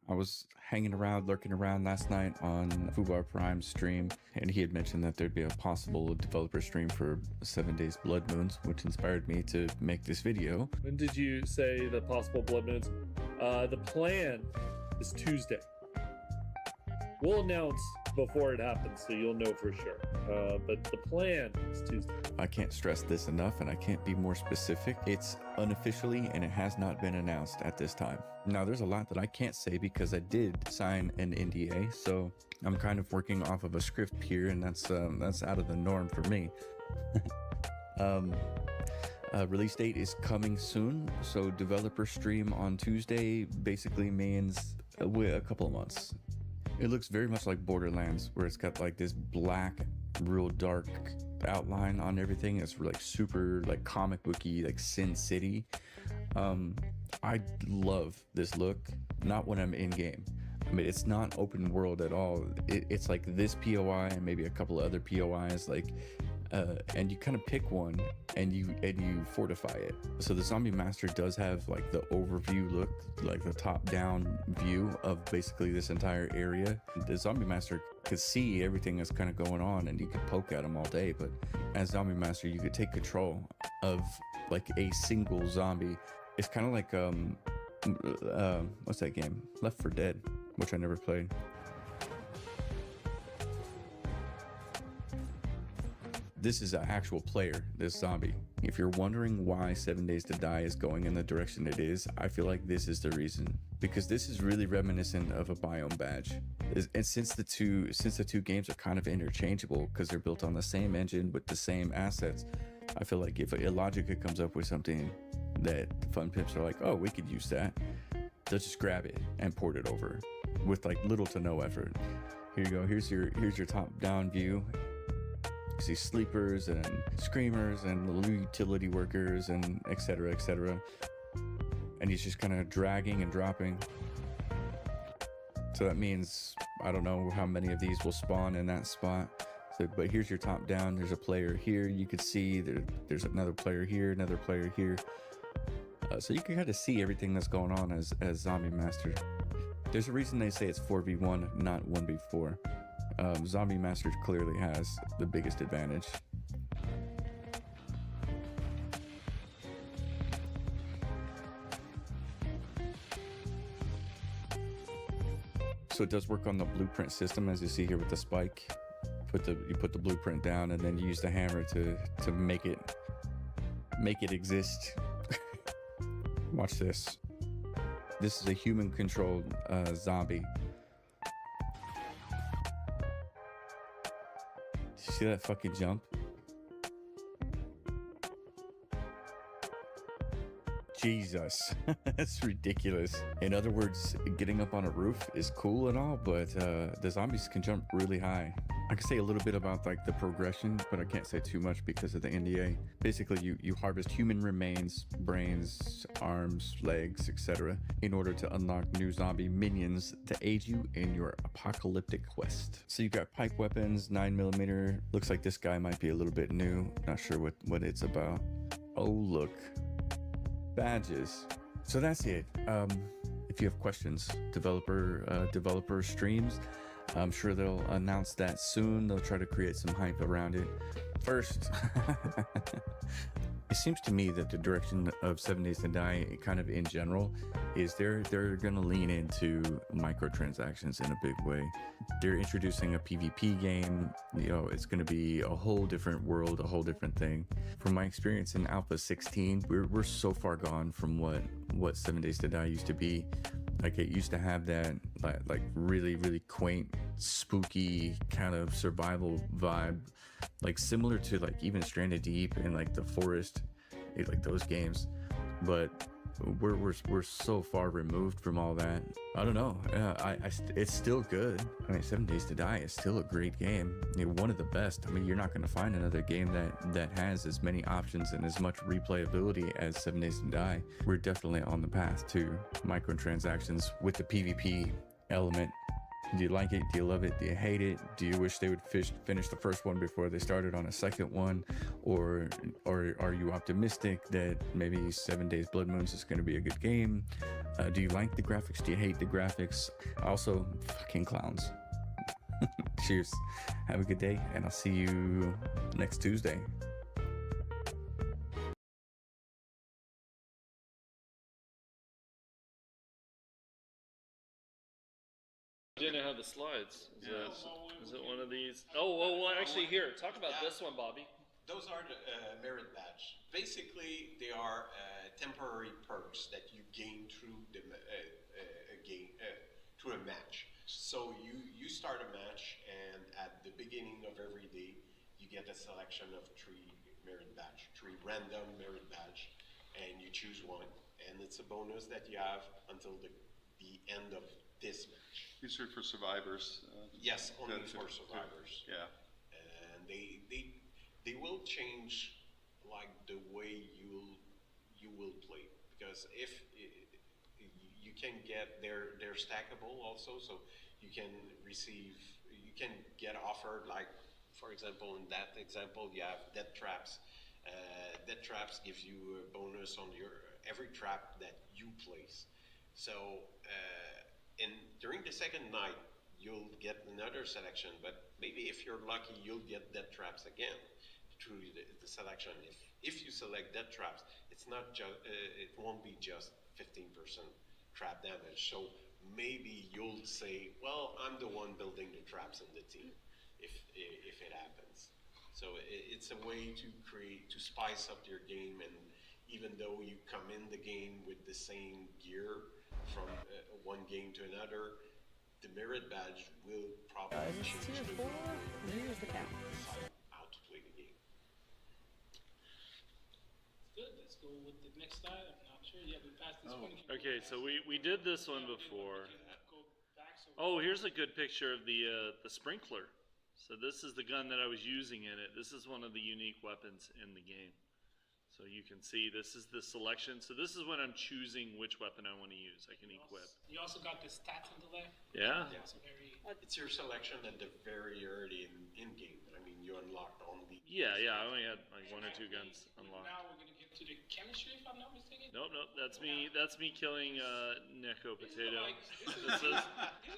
I was hanging around, lurking around last night on Fubar Prime's stream, and he had mentioned that there'd be a possible developer stream for 7 Days Blood Moons, which inspired me to make this video. When did you say the possible blood moons? The plan is Tuesday. We'll announce before it happens, so you'll know for sure. But the plan is Tuesday. I can't stress this enough, and I can't be more specific. It's unofficially, and it has not been announced at this time. Now, there's a lot that I can't say because I did sign an NDA, so I'm kind of working off of a script here, and that's out of the norm for me. Release date is coming soon, so developer stream on Tuesday basically means a couple of months. It looks very much like Borderlands, where it's got like this black, real dark outline on everything. It's like super like comic booky, like Sin City. I love this look, not when I'm in game. I mean, it's not open world at all. It's like this POI and maybe a couple of other POIs, like, and you kind of pick one and you fortify it. So the Zombie Master does have like the overview look, like the top-down view of basically this entire area. The Zombie Master could see everything that's kind of going on, and you could poke at them all day. But as Zombie Master, you could take control of like a single zombie. It's kind of like what's that game? Left 4 Dead, which I never played. This is an actual player, this zombie. If you're wondering why 7 Days to Die is going in the direction it is, I feel like this is the reason. Because this is really reminiscent of a Biome badge. And since the two games are kind of interchangeable because they're built on the same engine with the same assets, I feel like if Illogica comes up with something that Fun Pimps are like, oh, we could use that, they'll just grab it and port it over with like little to no effort. Here you go. Here's your top-down view. You see sleepers and screamers and little utility workers and etc. And he's just kind of dragging and dropping. So that means I don't know how many of these will spawn in that spot. So, but here's your top down. There's a player here. You could see there's another player here, another player here. So you can kind of see everything that's going on as Zombie Master. There's a reason they say it's 4v1, not 1v4. Zombie Master clearly has the biggest advantage. So it does work on the blueprint system, as you see here with the spike. You put the blueprint down, and then you use the hammer to make it exist. Watch this. This is a human-controlled zombie. See that fucking jump? Jesus, that's ridiculous. In other words, getting up on a roof is cool and all, but the zombies can jump really high. I can say a little bit about like the progression, but I can't say too much because of the NDA. Basically, you harvest human remains, brains, arms, legs, etc., in order to unlock new zombie minions to aid you in your apocalyptic quest. So you got pipe weapons, 9mm. Looks like this guy might be a little bit new. Not sure what it's about. Oh look, badges. So that's it. If you have questions, developer streams, I'm sure they'll announce that soon. They'll try to create some hype around it. First, it seems to me that the direction of 7 Days to Die, kind of in general, is they're going to lean into microtransactions in a big way. They're introducing a PvP game. You know, it's going to be a whole different world, a whole different thing. From my experience in Alpha 16, we're so far gone from what 7 Days to Die used to be. Like, it used to have that like really, really quaint, spooky kind of survival vibe, like similar to like even Stranded Deep and like The Forest, like those games. But we're so far removed from all that. I don't know. It's still good. I mean, 7 Days to Die is still a great game. One of the best. I mean, you're not going to find another game that has as many options and as much replayability as 7 Days to Die. We're definitely on the path to microtransactions with the PvP element. Do you like it? Do you love it? Do you hate it? Do you wish they would finish the first one before they started on a second one? Or are you optimistic that maybe 7 Days Blood Moons is going to be a good game? Do you like the graphics? Do you hate the graphics? Also, fucking clowns. Cheers. Have a good day, and I'll see you next Tuesday. Didn't have the slides. Is it one of these? Oh, well, actually, here, talk about this one, Bobby. Those are the merit badge. Basically, they are temporary perks that you gain through the through a match. So you start a match, and at the beginning of every day, you get a selection of 3 merit badge, 3 random merit badge, and you choose one, and it's a bonus that you have until the end of this match. These are for survivors. Yes, only for survivors. Yeah. And they will change like the way you will play, because if you can get they're stackable also, so you can get offered, like for example in that example you have death traps. Death traps gives you a bonus on every trap that you place. So and during the second night, you'll get another selection, but maybe if you're lucky, you'll get death traps again through the selection. If you select death traps, it's not it won't be just 15% trap damage. So maybe you'll say, well, I'm the one building the traps in the team, if it happens. So it's a way to spice up your game, and even though you come in the game with the same gear from one game to another, the merit badge will probably change Tier 4, here's the count. how to play the game. Good. Let's go with the next slide. I'm not sure. Yeah, we passed this one. Okay, so we did this one before. Go back. So Oh, here's a good picture of the sprinkler. So this is the gun that I was using in it. This is one of the unique weapons in the game. So you can see this is the selection. So this is when I'm choosing which weapon I want to use. I can equip. you also got the stats on the left. Yeah. It's very. It's your selection at the very early in game. I mean, you unlocked only. Yeah. I only had like 1 or 2 guns unlocked. Now we're gonna get to the chemistry, if I'm not mistaken. Nope. That's me. That's me killing Neko Potato. This is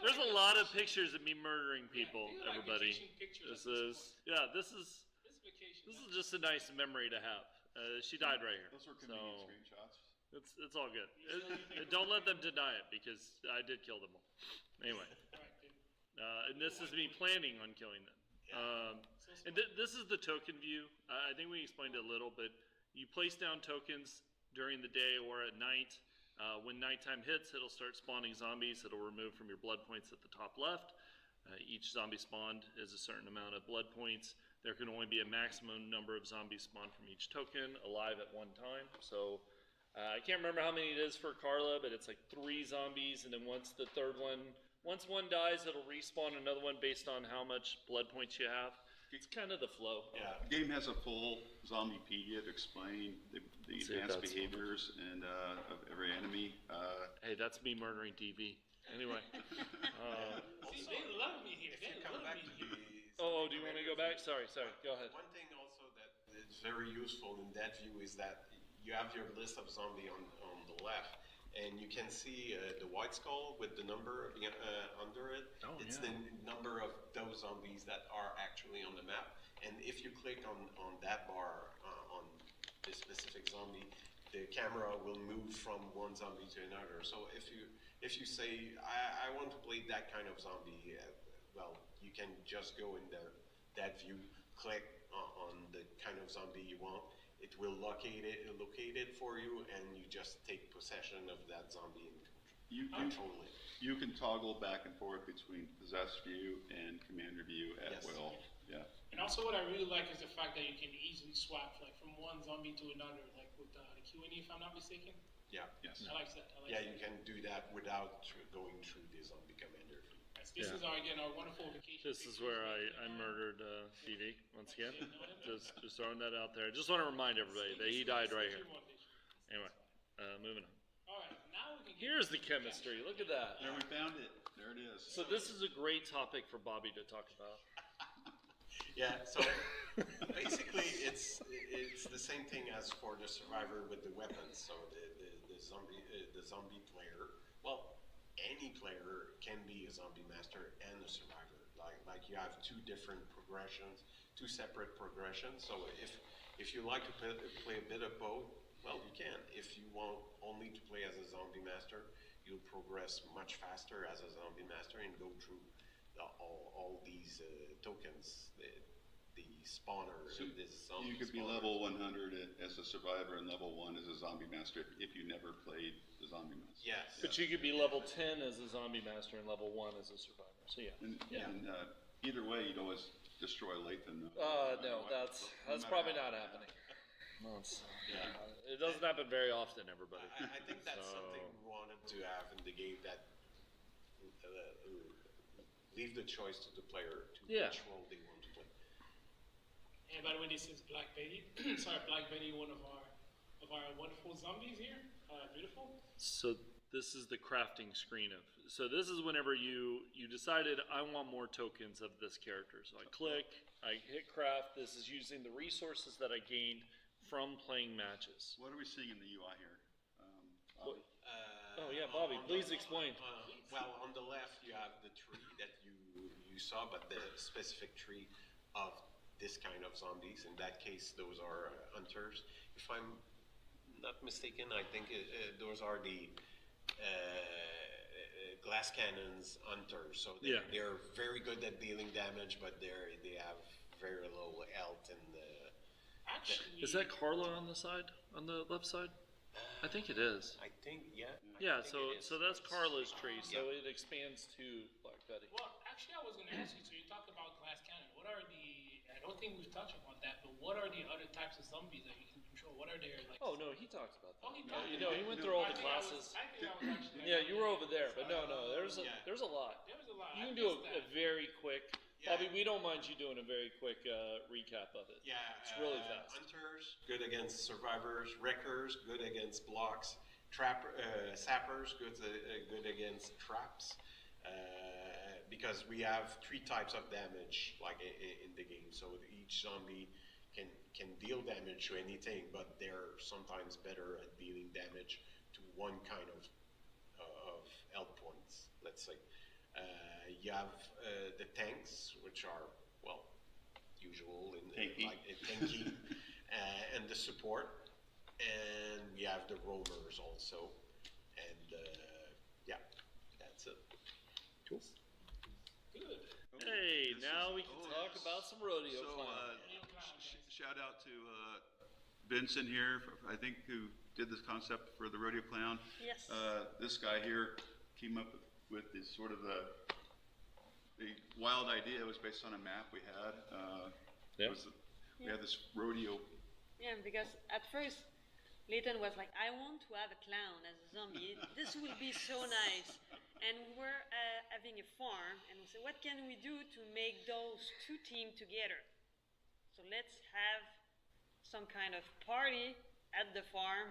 There's a lot of pictures of me murdering people. these are like Everybody. vacation pictures This at is This is vacation. this is just a nice memory to have. She died right here. Those were convenient So screenshots. it's all good. Don't let them deny it, because I did kill them all. Anyway, and this is me planning on killing them. And this is the token view. I think we explained it a little, but you place down tokens during the day or at night. When nighttime hits, it'll start spawning zombies. It'll remove from your blood points at the top left. Each zombie spawned is a certain amount of blood points. There can only be a maximum number of zombies spawned from each token alive at one time. So I can't remember how many it is for Carla, but it's like 3 zombies, and then once the third one Once one dies, it'll respawn another one based on how much blood points you have. It's kind of the flow. Yeah, the game has a full zombiepedia to explain the See if advanced that's behaviors and of every enemy. Hey, that's me murdering DV. Anyway. See, they love me here. If They you come love back me to here. the Oh, do you want to go back? Sorry, go ahead. One thing also that is very useful in that view is that you have your list of zombie on the left, and you can see the white skull with the number under it. Oh, It's yeah. the number of those zombies that are actually on the map. And if you click on that bar on the specific zombie, the camera will move from one zombie to another. So if you say I want to play that kind of zombie, well, you can just go in that view, click on the kind of zombie you want. It will locate it for you, and you just take possession of that zombie and control it. You can toggle back and forth between possessed view and commander view at Yes. will. Yeah. And also, what I really like is the fact that you can easily swap like from one zombie to another, like with the Q&A, if I'm not mistaken. Yeah. Yes. I like that. Yeah, you can do that without going through the zombie commander. This Yeah. is our wonderful vacation. This is where I murdered DV once again. Just throwing that out there. I just want to remind everybody that he died right here. Anyway, moving on. All right, now we can. Here's the chemistry. Look at that. There, we found it. There it is. So this is a great topic for Bobby to talk about. Yeah, so basically it's the same thing as for the survivor with the weapons. So the zombie player, well, any player can be a zombie master and a survivor. Like you have two different progressions, two separate progressions. So if you like to play a bit of both, well, you can. If you want only to play as a zombie master, you'll progress much faster as a zombie master and go through all these tokens, the spawner, So this zombie you could be spawner. level 100 as a survivor and level 1 as a zombie master if you never played the zombie master. Yes. But you could be level 10 as a zombie master and level 1 as a survivor. So yeah. And either way, you'd always destroy Lathan. No, that's probably not happening. No, it doesn't happen very often, everybody. I think that's So- something we wanted to have in the game, that leave the choice to the player to Yeah. which role they want to play. And by the way, this is Black Betty. Sorry, Black Betty, one of our wonderful zombies here. Beautiful. So this is the crafting screen of. So this is whenever you decided I want more tokens of this character. So I click, I hit craft. This is using the resources that I gained from playing matches. What are we seeing in the UI here? Bobby? Oh, yeah, Bobby, on please explain. Well, on the left you have the tree that you saw, but the specific tree of this kind of zombies. In that case, those are hunters. If I'm not mistaken, I think those are the glass cannons hunters. So they're very good at dealing damage, but they have very low health and. Actually, Is that Carla on the side, on the left side? I think it is. I think, yeah. Yeah, I think so it is. so that's Carla's tree. So Yeah. it expands to Black Betty. well, actually, I was going to ask you. So you talked about glass cannon. What are the? I don't think we've touched upon that, but what are the other types of zombies that you can control? What are their like? Oh no, he talked about that. Oh, he talked You know, he went through all the classes. I think I was actually. Yeah, you were over there, but no, there's a Yeah. there's a lot. There was a lot. You I can do missed a that. very quick. Yeah. Bobby, we don't mind you doing a very quick recap of it. Yeah, It's really fast. Hunters, good against survivors. Wreckers, good against blocks. Sappers, good against traps. Because we have three types of damage, like in the game. So each zombie can deal damage to anything, but they're sometimes better at dealing damage to one kind of health points. Let's say. You have the tanks, which are, well, usual in Tanky. like tanky, and the support, and we have the roamers also, and yeah, that's it. Cool. Good. Hey, This now is- we can oh, talk yes. about some rodeo So, clown. shout out to Vincent here, I think, who did this concept for the rodeo clown. Yes. This guy here came up with this sort of the wild idea. It was based on a map we had. Yeah. We had this rodeo. Yeah, because at first, Leighton was like, I want to have a clown as a zombie. This will be so nice. And we were having a farm, and we said, what can we do to make those two teams together? So let's have some kind of party at the farm.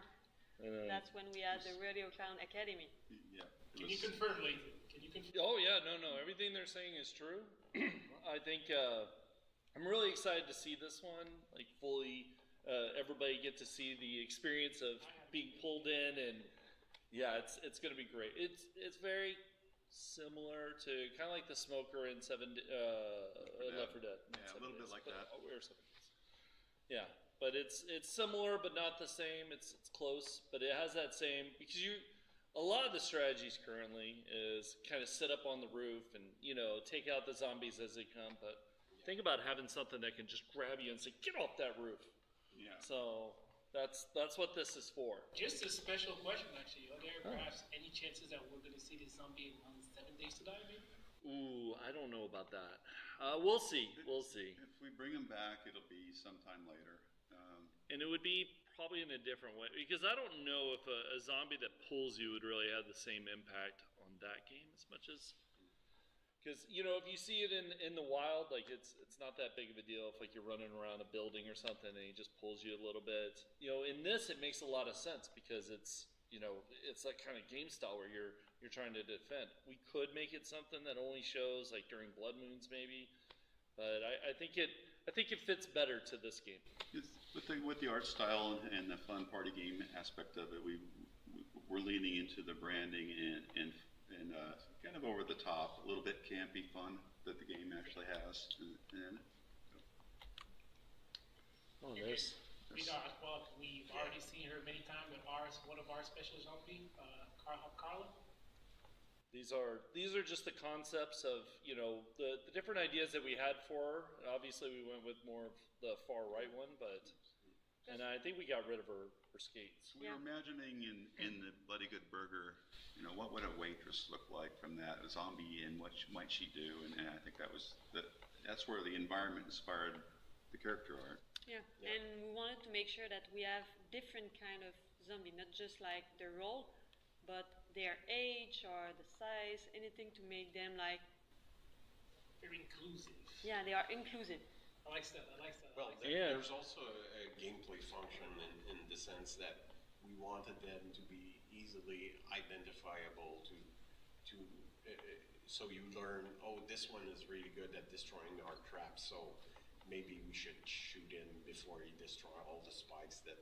That's when we had the Radio Clown Academy. Yeah. Can you confirm, Lathan? Can you confirm? Oh yeah, no, everything they're saying is true. I think I'm really excited to see this one, like fully. Everybody get to see the experience of being pulled in, and yeah, it's gonna be great. It's very similar to kind of like the smoker in Left 4 Dead. Yeah, a little bit like that. Or 7 Days. Yeah, but it's similar but not the same. It's close, but it has that same because a lot of the strategies currently is kind of sit up on the roof and take out the zombies as they come. But think about having something that can just grab you and say, "Get off that roof." Yeah. So that's what this is for. Just a special question, actually. Are there perhaps any chances that we're going to see this zombie on 7 Days to Die, maybe? Ooh, I don't know about that. We'll see. We'll see. If we bring them back, it'll be sometime later. And it would be probably in a different way because I don't know if a zombie that pulls you would really have the same impact on that game as much as because if you see it in the wild, like it's not that big of a deal if like you're running around a building or something and he just pulls you a little bit. In this it makes a lot of sense because it's it's that kind of game style where you're trying to defend. We could make it something that only shows like during blood moons maybe, but I think it fits better to this game. With the art style and the fun party game aspect of it, we're leaning into the branding and kind of over the top, a little bit campy fun that the game actually has. We've already seen her many times with one of our special zombie, Carla. These are just the concepts of the different ideas that we had for her. Obviously, we went with more of the far right one, and I think we got rid of her skates. We were imagining in the Bloody Good Burger, what would a waitress look like from that a zombie, and what might she do? And I think that's where the environment inspired the character art. Yeah, and we wanted to make sure that we have different kind of zombie, not just like the role, but their age or the size, anything to make them like very inclusive. Yeah, they are inclusive. I like that. Well, there's also a gameplay function in the sense that we wanted them to be easily identifiable so you learn, this one is really good at destroying our traps, so maybe we should shoot him before he destroys all the spikes that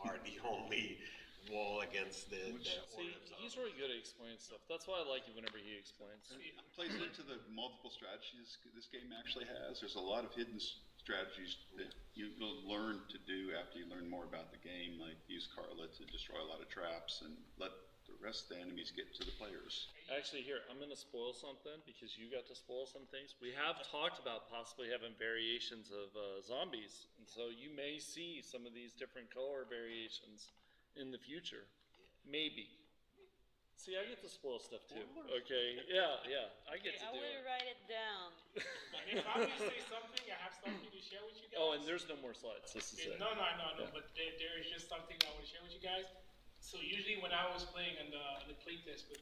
are the only wall against the See, he's really good at explaining stuff. That's why I like it whenever he explains. It plays into the multiple strategies this game actually has. There's a lot of hidden strategies that you'll learn to do after you learn more about the game, like use Carla to destroy a lot of traps and let the rest of the enemies get to the players. Actually, here, I'm going to spoil something because you got to spoil some things. We have talked about possibly having variations of zombies, and so you may see some of these different color variations in the future. Maybe. See, I get to spoil stuff too. Okay, yeah, I get to do I will it. write it down. If I'm going to say something, I have something to share with you guys. Oh, and there's no more slides. This is it. No, but there is just something I want to share with you guys. So usually when I was playing on the playtest with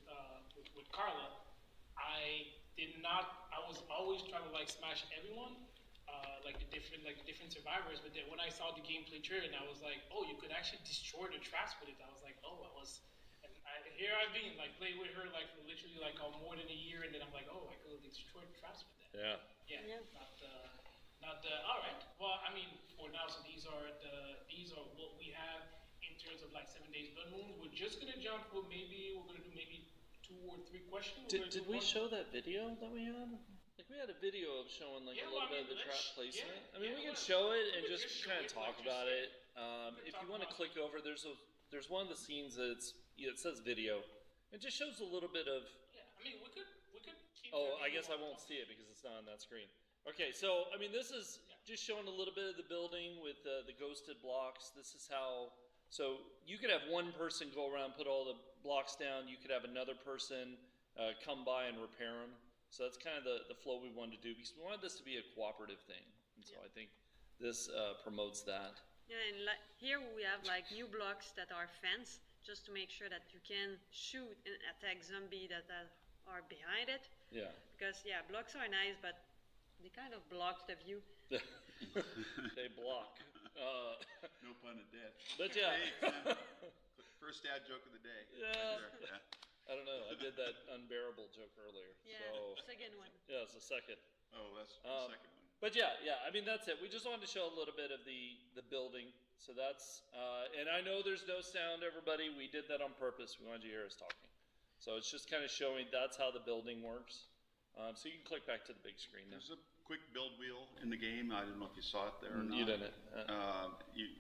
Carla, I was always trying to like smash everyone, like the different survivors. But then when I saw the gameplay trailer, and I was like, oh, you could actually destroy the traps with it. I was like, here I've been like playing with her like for literally like more than a year, and then I'm like, oh, I could destroy the traps with that. Yeah. Yeah. All right. Well, I mean, for now, so these are what we have in terms of like 7 days blood moon. We're just gonna jump. We're gonna do maybe 2 or 3 questions. Did we show that video that we had? Like we had a video of showing like a little bit of the trap placement. I mean, we can show it and just kind of talk about it. If you want to click over, there's one of the scenes that's it says video. It just shows a little bit of. Yeah, I mean, we could keep. Oh, I guess I won't see it because it's not on that screen. Okay, so I mean, this is just showing a little bit of the building with the ghosted blocks. This is how. So you could have one person go around, put all the blocks down. You could have another person come by and repair them. So that's kind of the flow we wanted to do because we wanted this to be a cooperative thing. And so I think this promotes that. Yeah, and here we have like new blocks that are fenced, just to make sure that you can shoot and attack zombie that are are behind it. Yeah. Because blocks are nice, but they kind of block the view. They block. No pun intended. But yeah. First dad joke of the day. Yeah. Right there. I don't know. I did that unbearable joke earlier. Yeah, So second one. yeah, it's the second. Oh, that's the second one. But yeah. I mean, that's it. We just wanted to show a little bit of the building. So that's and I know there's no sound, everybody. We did that on purpose. We wanted you to hear us talking. So it's just kind of showing that's how the building works. So you can click back to the big screen now. There's a quick build wheel in the game. I don't know if you saw it there or not. You didn't.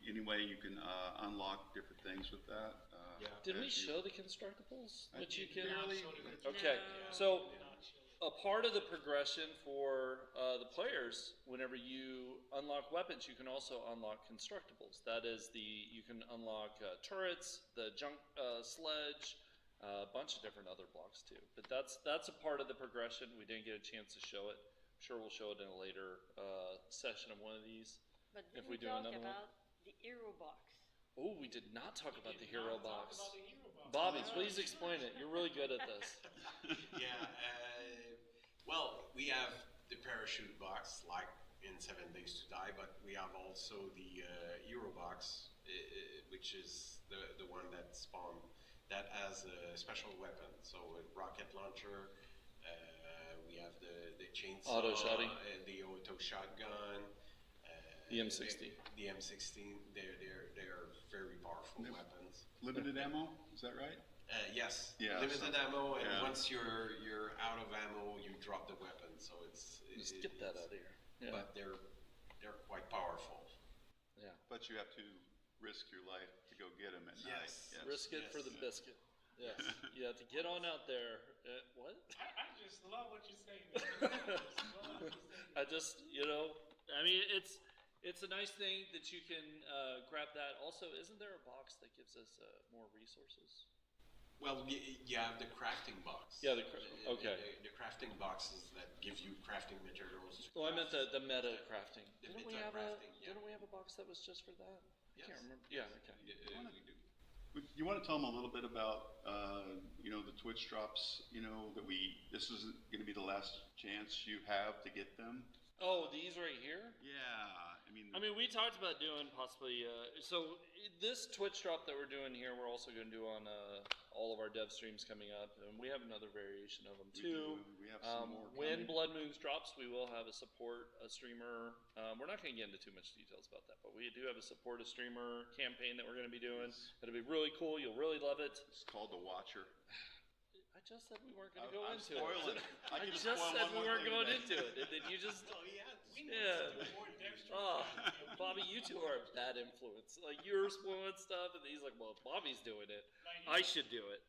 Anyway, you can unlock different things with that. Did we show the constructibles? Which you can really? Okay. No. So a part of the progression for the players, whenever you unlock weapons, you can also unlock constructibles. That is you can unlock turrets, the junk sledge, a bunch of different other blocks too. But that's a part of the progression. We didn't get a chance to show it. I'm sure we'll show it in a later session of one of these. But If didn't we do talk another one. about the hero box. Oh, we did not talk about the hero box. Talk about the hero box. Bobby, please explain it. You're really good at this. Yeah, well, we have the parachute box like in 7 Days to Die, but we have also the Hero box, which is the one that spawned, that has a special weapon. So a rocket launcher, we have the chainsaw, Auto shotty. the auto shotgun, The M60. The M16, they're very powerful weapons. Limited ammo, is that right? Yes. Yeah, Limited so- ammo, and yeah. once you're out of ammo, you drop the weapon. So Just get that out of here. Yeah. But they're quite powerful. Yeah. But you have to risk your life to go get them at night. Yes. Risk it for the biscuit. Yes. You have to get on out there. What? I just love what you're saying. Man. I just, I mean, it's a nice thing that you can grab that. Also, isn't there a box that gives us more resources? Well, you have the crafting box. Yeah, okay. The crafting boxes that give you crafting materials. to Well, I meant craft. the meta crafting. The Didn't we meta have crafting, yeah. Didn't we have a box that was just for that? I Yes. can't remember. Yeah. Okay. We do. You want to tell them a little bit about, the Twitch drops, that this is going to be the last chance you have to get them? Oh, these right here. Yeah, I mean, we talked about doing possibly. So this Twitch drop that we're doing here, we're also going to do on all of our dev streams coming up, and we have another variation of them too. We have some more When coming. Blood Moons drops, we will have a streamer. We're not going to get into too much details about that, but we do have a support a streamer campaign that we're going to be doing. It'll be really cool. You'll really love it. It's called The Watcher. I just said we weren't going to go I'm into spoiling it. it. I can just spoil said one we more weren't thing going today. into it, and then you just. Oh yeah. Yeah. Oh, Bobby, you two are a bad influence. Like, you're spoiling stuff, and he's like, well, Bobby's doing it. I should do it.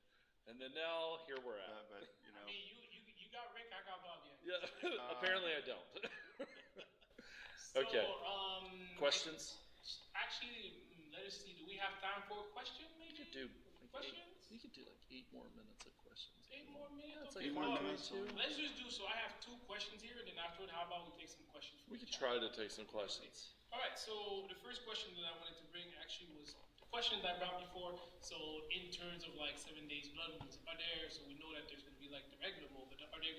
And then now, here we're at. But, I mean, you got Rick, I got Bobby. Yeah, apparently I don't. So, Okay. Questions? Actually, let us see. Do we have time for a question? Maybe. You could do questions. You could do like 8 more minutes of questions. 8 more minutes. That's Okay, like well, 8 more minutes. let's just do so. I have 2 questions here, and then afterward, how about we take some questions? From We the could chat? try to take some questions. All right. So the first question that I wanted to bring actually was the question that I brought before. So in terms of like 7 Days Blood Moons, are there? So we know that there's going to be like the regular mode, but are there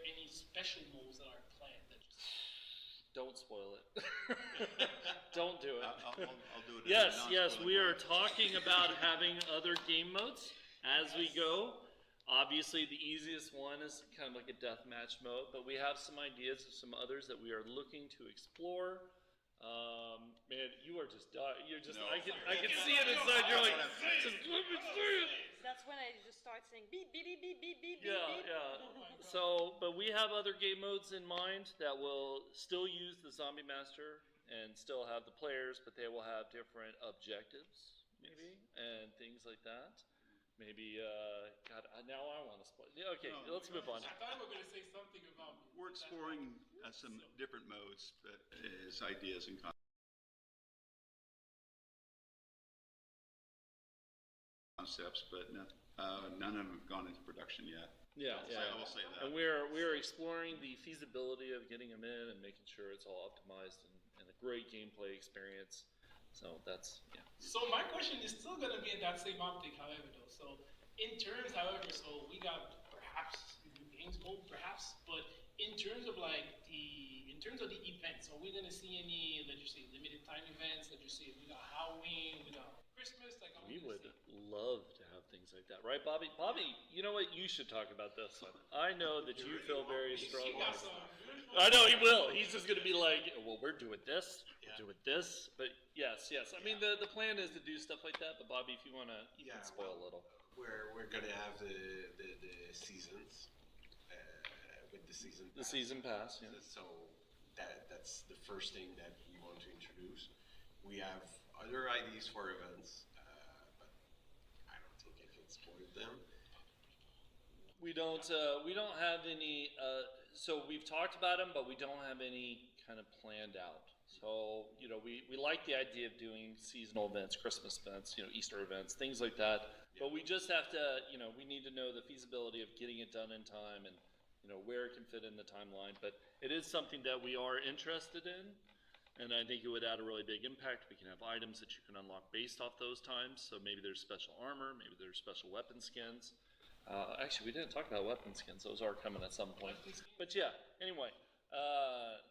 any special modes that are planned? That just Don't spoil it. Don't do it. I'll do it. Yes, we are talking about having other game modes as we go. Obviously, the easiest one is kind of like a deathmatch mode, but we have some ideas of some others that we are looking to explore. Man, you are just dying. You're just. No. I can see it inside. You're like, just let me see it. That's when I just start saying beep, beep, beep, beep, beep, beep, Yeah, beep. yeah. So, but we have other game modes in mind that will still use the Zombie Master and still have the players, but they will have different objectives, maybe, and things like that. Maybe, God, now I want to spoil. Yeah, okay, No, let's move on. I thought you were going to say something about me. We're exploring some different modes as ideas and concepts, but none of them have gone into production yet. Yeah, I will say that. And we're exploring the feasibility of getting them in and making sure it's all optimized and a great gameplay experience. So that's, yeah. So my question is still going to be in that same optic, however, though. So in terms, however, so we got perhaps games mode, perhaps. But in terms of the events, are we gonna see any, let's just say, limited time events? Let's just say we got Halloween, we got Christmas. Like, are We we would gonna see? love to have things like that, right, Bobby? Bobby, you know what? You should talk about this one. I know that you feel very He strongly. got some beautiful. I know he will. He's just going to be like, well, we're doing this, we're doing this. But yes. I mean, the plan is to do stuff like that. But Bobby, if you want to, you can spoil a little. We're gonna have the seasons with the season. The season pass, yeah. So that's the first thing that we want to introduce. We have other ideas for events, but I don't think I can spoil them. We don't have any. So we've talked about them, but we don't have any kind of planned out. So we like the idea of doing seasonal events, Christmas events, Easter events, things like that. But we just have to, we need to know the feasibility of getting it done in time and where it can fit in the timeline. But it is something that we are interested in, and I think it would add a really big impact. We can have items that you can unlock based off those times. So maybe there's special armor, maybe there's special weapon skins. Actually, we didn't talk about weapon skins. Those are coming at some point. But yeah, anyway.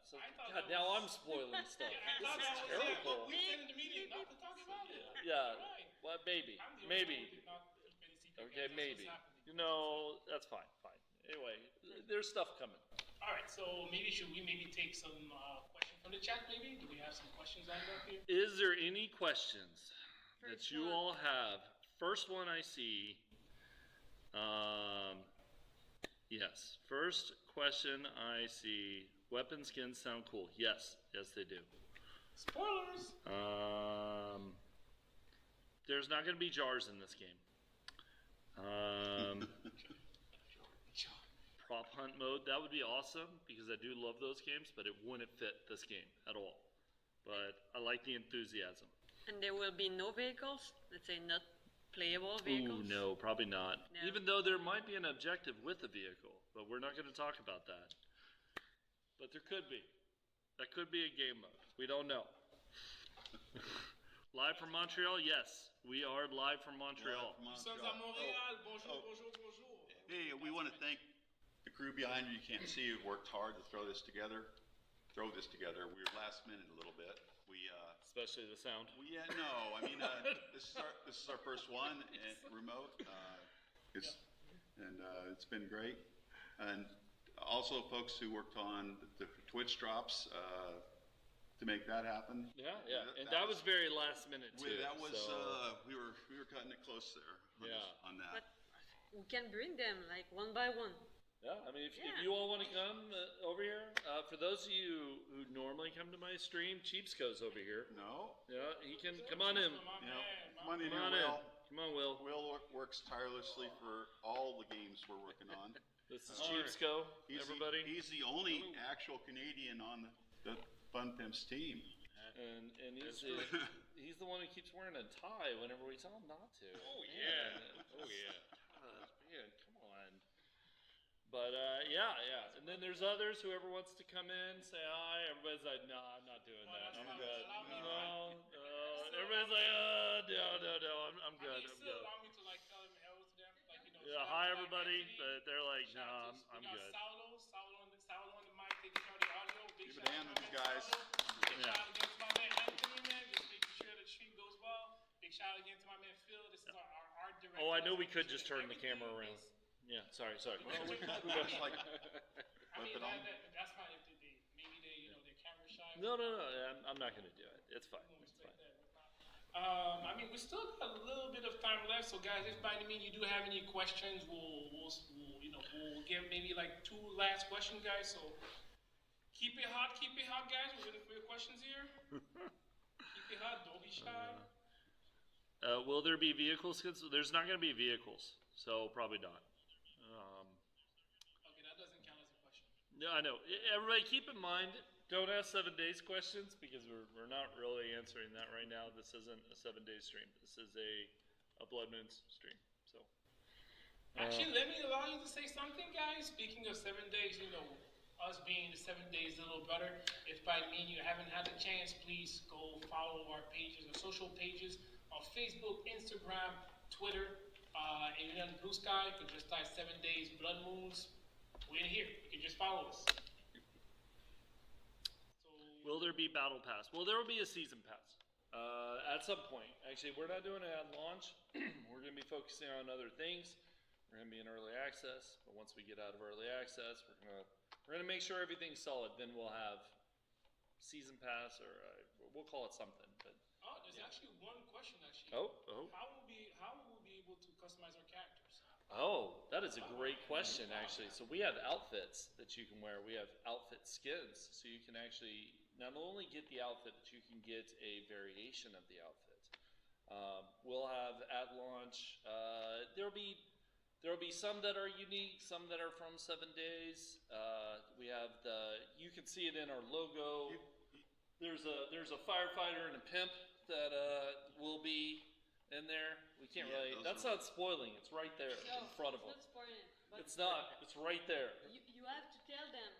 So God, now I'm spoiling stuff. This is terrible. We said in the meeting not to talk about it. Yeah, Right. well, maybe. I'm the only one who did not keep any secret, Okay, guys. That's maybe. what's happening. That's fine. Anyway, there's stuff coming. All right, so should we take some questions from the chat? Maybe do we have some questions lined up here? Is there any questions that First you one. all have? First one I see. Yes. First question I see. Weapon skins sound cool. Yes, they do. Spoilers. There's not going to be jars in this game. Prop hunt mode, that would be awesome because I do love those games, but it wouldn't fit this game at all. But I like the enthusiasm. And there will be no vehicles. Let's say not playable Ooh, vehicles. no, probably not. No. Even though there might be an objective with the vehicle, but we're not going to talk about that. But there could be. That could be a game mode. We don't know. Live from Montreal? Yes, we are live from Montreal. Nous sommes à Montréal. Bonjour. Hey, we want to thank the crew behind you. You can't see who worked hard to throw this together. We were last minute a little bit. Especially the sound. No. I mean, this is our first one remote. It's been great. And also, folks who worked on the Twitch drops to make that happen. Yeah. And that was very last minute too. That was so. we were cutting it close there. On that. But we can bring them like one by one. Yeah, I mean, if Yeah. you all want to come over here, for those of you who normally come to my stream, Cheapsko's over here. No. Yeah, he can come on in. Come on in Come on here, in. Will. Come on, Will. Will works tirelessly for all the games we're working on. This is Cheapsko, everybody. He's the only actual Canadian on the Fun Pimps team. And he's the one who keeps wearing a tie whenever we tell him not to. Oh yeah. God, man, come on. But yeah. And then there's others, whoever wants to come in, say hi. Everybody's like, no, I'm not doing that. I'm good. No. Everybody's like, no, I'm good. I'm good. Allow me to tell them hello to them. Yeah, hi everybody. But they're like, no, I'm good. Saulo on the mic, taking care of the audio. Big Give shout it a hand out to to these my man guys. Saulo. Big shout out again to my man Anthony, man. Just making sure the stream goes well. Big shout out again to my man Phil. This is our art director. Oh, I know we That's could making just sure turn the everything camera around. is- Yeah, sorry. Well, we could just like I mean, flip it on. that's fine if maybe they're camera shy. No. I'm not going to do it. It's fine. It's fine. I mean, we still got a little bit of time left, so guys, if by any means you do have any questions, we'll give maybe like 2 last questions, guys. So keep it hot, guys. We're ready for your questions here. Keep it hot. Don't be shy. Will there be vehicles? There's not going to be vehicles, so probably not. Okay, that doesn't count as a question. No, I know. Everybody, keep in mind, don't ask 7 days questions because we're not really answering that right now. This isn't a 7-day stream. This is a Blood Moons stream. So. Actually, let me allow you to say something, guys. Speaking of 7 days, us being the 7 days little brother, if by me you haven't had the chance, please go follow our pages, our social pages on Facebook, Instagram, Twitter. If you're on Blue Sky, you can just type 7 Days Blood Moons. We're in here. You can just follow us. Will there be battle pass? Well, there will be a season pass at some point. Actually, we're not doing it at launch. We're going to be focusing on other things. We're going to be in early access, but once we get out of early access, we're gonna make sure everything's solid. Then we'll have season pass, or we'll call it something. But there's actually one question. Actually, how will we be able to customize our characters? Oh, that is a great question, actually. So we have outfits that you can wear. We have outfit skins, so you can actually not only get the outfit, but you can get a variation of the outfit. We'll have at launch. There'll be some that are unique, some that are from 7 days. We have you can see it in our logo. There's a firefighter and a pimp that will be in there. We can't really. That's not spoiling. It's right there in front of them. It's not spoiling. But It's not. It's right there. You have to tell them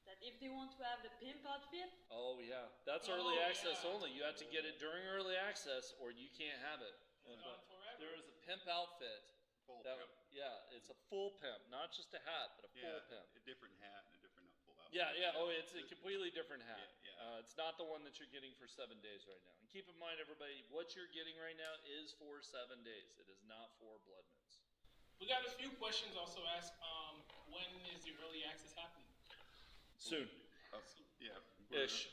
that if they want to have the pimp outfit. Oh yeah, that's early access only. You have to get it during early access, or you can't have it. There is a pimp outfit. Full pimp. Yeah, it's a full pimp, not just a hat, but a full pimp. A different hat and a different full outfit. Yeah. Oh, it's a completely different hat. Yeah. It's not the one that you're getting for 7 days right now. And keep in mind, everybody, what you're getting right now is for 7 days. It is not for Blood Moons. We got a few questions also asked. When is the early access happening? Soon. Yeah. Ish.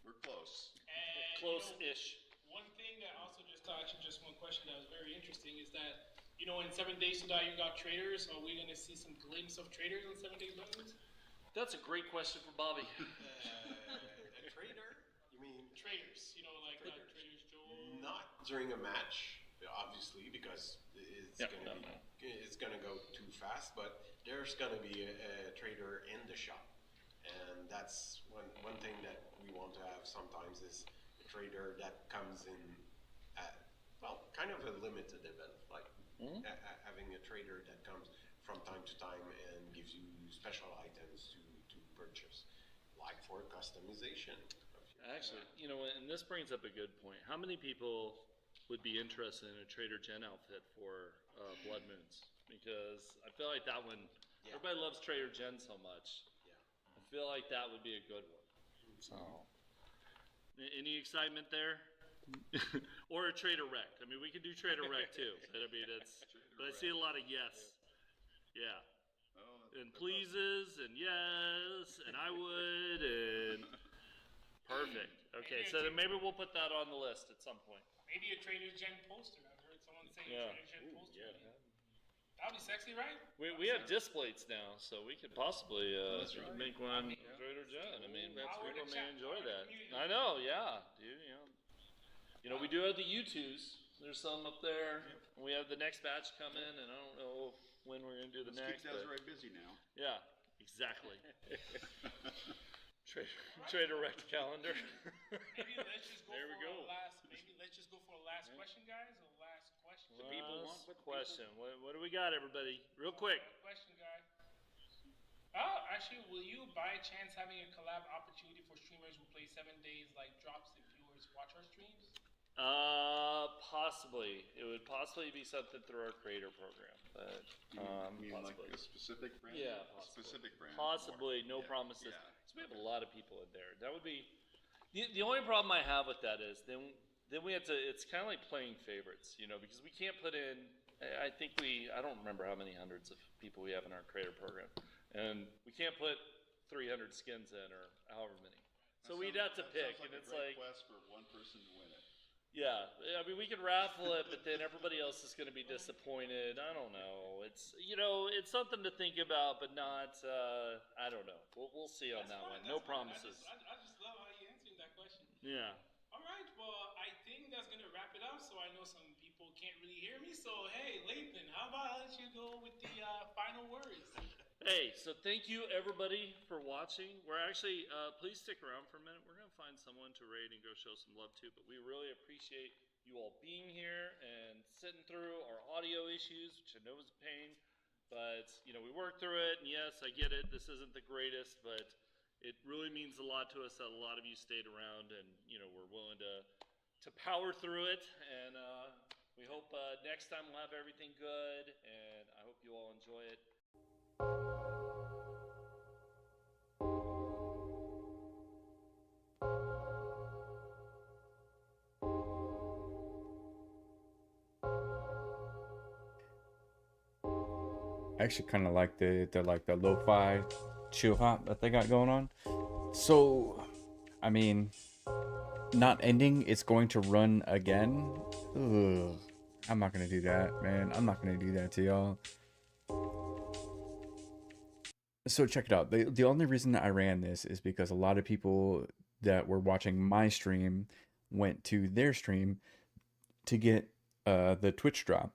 We're close. And Close-ish. One thing that also just one question that was very interesting is that, in 7 Days to Die, you got traders. Are we going to see some glimpse of traders on 7 Days Blood Moons? That's a great question for Bobby. A trader? You mean Traders, like Traders Joe. not during a match, obviously, because it's gonna go too fast. But there's gonna be a trader in the shop, and that's one thing that we want to have sometimes is a trader that comes in at kind of a limited event, like having a trader that comes from time to time and gives you special items to purchase, like for customization. Actually, and this brings up a good point. How many people would be interested in a Trader Jen outfit for Blood Moons? Because I feel like that one, everybody loves Trader Jen so much. Yeah. I feel like that would be a good one. So, any excitement there? Or a Trader Rec. I mean, we could do Trader Rec too. But I see a lot of yes. Yeah. And pleases and yes and I would and perfect. Okay, so then maybe we'll put that on the list at some point. Maybe a Trader Jen poster. I've heard someone say Yeah. Trader Jen poster. That would be sexy, right? We have disc plates now, so we could possibly make one Trader Jen. I mean, people may enjoy that. I know, yeah, dude. We do have the U2s. There's some up there. We have the next batch coming, and I don't know when we're gonna do the next. Keep Desiree busy now. Yeah, exactly. Trader Rec calendar. Maybe let's just go There we go. For a last question, guys. A last question. The people want the question. What do we got, everybody? Real quick. Question, guy. Actually, will you by chance having a collab opportunity for streamers who play 7 days like drops if viewers watch our streams? Possibly. It would possibly be something through our creator program, but You mean like possibly. a specific brand? Yeah, A possibly. specific brand. Possibly, no Yeah, promises. yeah. So we have a lot of people in there. That would be the only problem I have with that is then we have to. It's kind of like playing favorites, because we can't put in. I don't remember how many hundreds of people we have in our creator program, and we can't put 300 skins in or however many. So we'd have to pick, and it's like quest for one person to win it. Yeah, I mean, we could raffle it, but then everybody else is going to be disappointed. I don't know. It's it's something to think about, but not. I don't know. We'll see on that one. No promises. I just love how you answering that question. Yeah. All right. Well, I think that's gonna wrap it up. So I know some people can't really hear me. So hey, Lathan, how about I let you go with the final words? Hey, so thank you everybody for watching. We're actually, please stick around for a minute. We're going to find someone to raid and go show some love to, but we really appreciate you all being here and sitting through our audio issues, which I know is a pain, but, we worked through it, and yes, I get it. This isn't the greatest, but it really means a lot to us that a lot of you stayed around and, we're willing to power through it, and We hope next time we'll have everything good, and I hope you all enjoy it. I actually kind of like the lo-fi chill hop that they got going on. So, I mean, not ending, it's going to run again. Ugh. I'm not gonna do that, man. I'm not gonna do that to y'all. So check it out. The only reason that I ran this is because a lot of people that were watching my stream went to their stream to get the Twitch drop,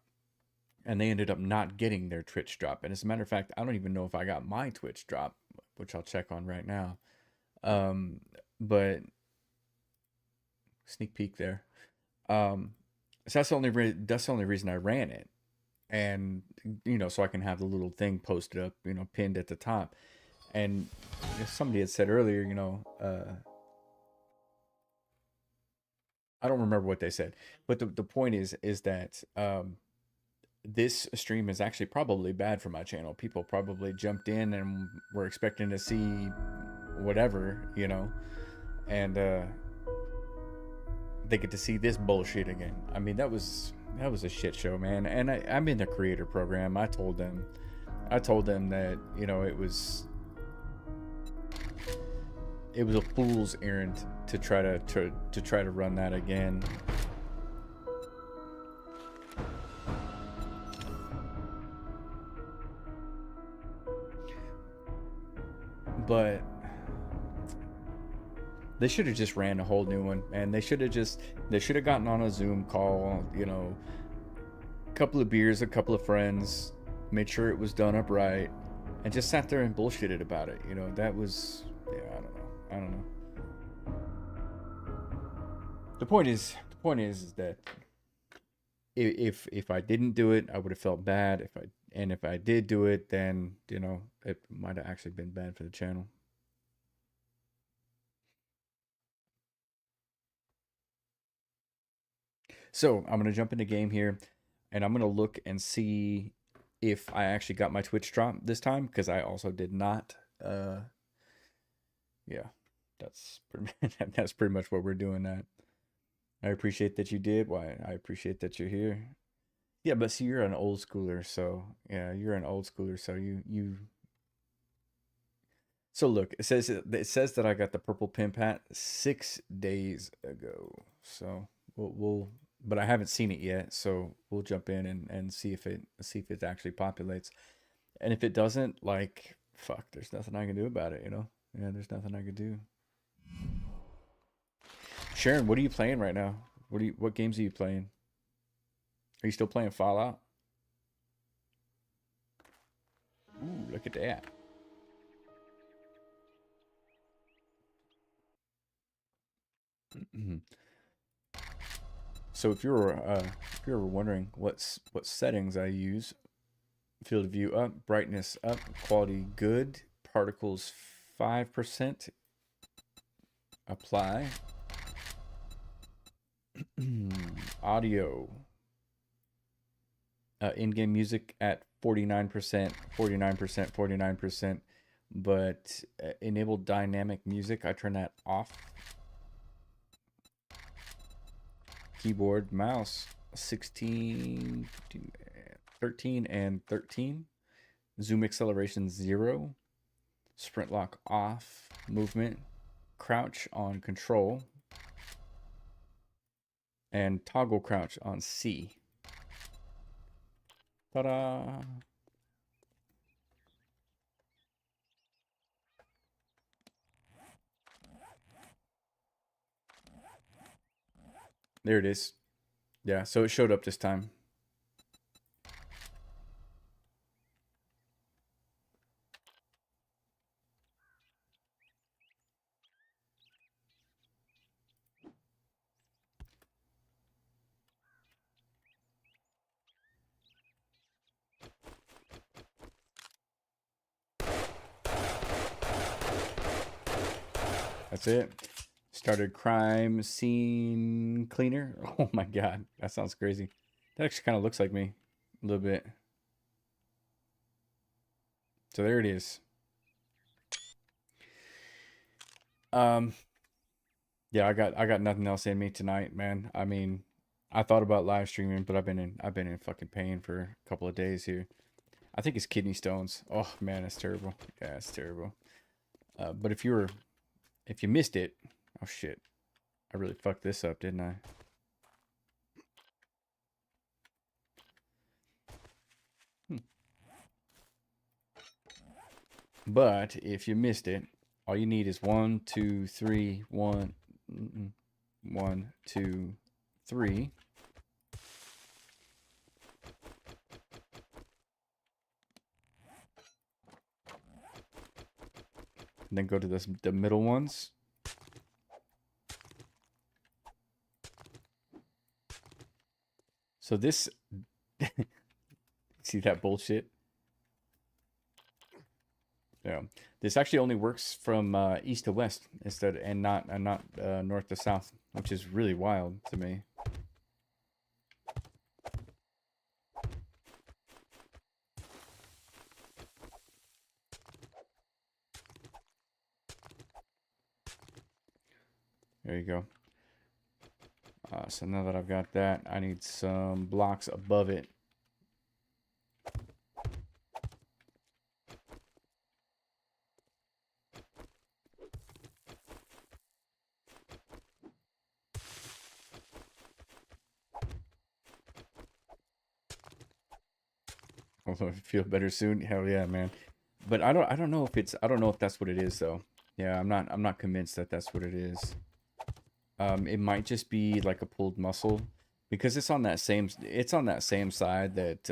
and they ended up not getting their Twitch drop. And as a matter of fact, I don't even know if I got my Twitch drop, which I'll check on right now. But sneak peek there. So that's the only reason I ran it, and so I can have the little thing posted up, pinned at the top. And somebody had said earlier, I don't remember what they said, but the point is that this stream is actually probably bad for my channel. People probably jumped in and were expecting to see whatever, and they get to see this bullshit again. I mean, that was a shit show, man. And I'm in the creator program. I told them that it was a fool's errand to try to run that again. But they should have just ran a whole new one, and they should have gotten on a Zoom call, a couple of beers, a couple of friends, made sure it was done up right, and just sat there and bullshitted about it. That was, I don't know. The point is that if I didn't do it, I would have felt bad. If I did do it, then it might have actually been bad for the channel. So I'm gonna jump into game here, and I'm gonna look and see if I actually got my Twitch drop this time, because I also did not. Yeah, that's pretty much what we're doing. That I appreciate that you did. Why, I appreciate that you're here. Yeah, but see, you're an old schooler, so yeah, you're an old schooler, so you. So look, it says that I got the purple pimp hat 6 days ago. So but I haven't seen it yet, so we'll jump in and see if it actually populates. And if it doesn't, like, fuck, there's nothing I can do about it, Yeah, there's nothing I can do. Sharon, what are you playing right now? What games are you playing? Are you still playing Fallout? Ooh, look at that. So if you're wondering what settings I use, field of view up, brightness up, quality good, particles 5%, apply. Audio, in-game music at 49%, 49%, 49%, but enable dynamic music, I turn that off. Keyboard, mouse, 16, 13, and 13. Zoom acceleration 0. Sprint lock off. Movement, crouch on control. And toggle crouch on C. Ta-da! There it is. Yeah, so it showed up this time. That's it. Started crime scene cleaner. Oh my god, that sounds crazy. That actually kind of looks like me a little bit. So there it is. Yeah, I got nothing else in me tonight, man. I mean, I thought about live streaming, but I've been in fucking pain for a couple of days here. I think it's kidney stones. Oh man, it's terrible. Yeah, it's terrible. But if you missed it, oh shit, I really fucked this up, didn't I? But if you missed it, all you need is 1, 2, 3, 1, 1, 2, 3. And then go to the middle ones. So this, see that bullshit? Yeah, this actually only works from east to west instead, and not north to south, which is really wild to me. There you go. So now that I've got that, I need some blocks above it. Although I feel better soon. Hell yeah, man. But I don't know if I don't know if that's what it is though. Yeah, I'm not convinced that that's what it is. It might just be like a pulled muscle because it's on that same side that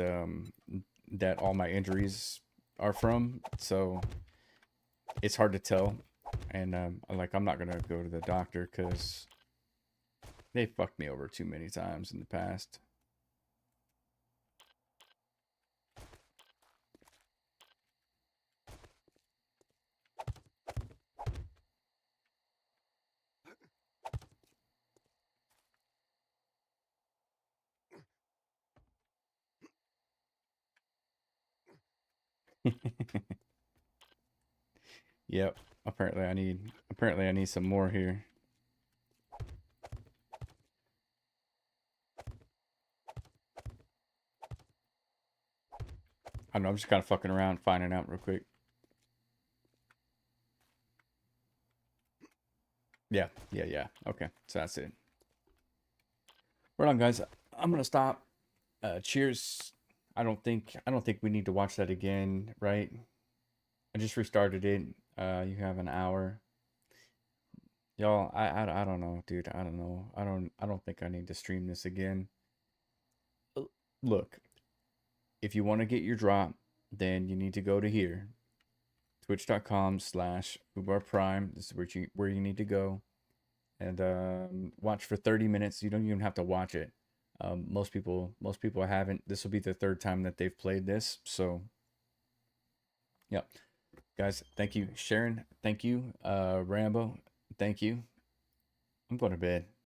that all my injuries are from. So it's hard to tell. And I'm not gonna go to the doctor because they fucked me over too many times in the past. Yep. Apparently I need some more here. I don't know, I'm just kind of fucking around, finding out real quick. Yeah. Okay, so that's it. Right on, guys. I'm gonna stop. Cheers. I don't think we need to watch that again, right? I just restarted it. You have an hour. Y'all, I don't know, dude. I don't know. I don't think I need to stream this again. Look, if you want to get your drop, then you need to go to here. Twitch.com/FubarPrime. This is where you need to go. And watch for 30 minutes. You don't even have to watch it. Most people haven't. This will be the third time that they've played this. So, yep. Guys, thank you. Sharon, thank you. Rambo, thank you. I'm going to bed.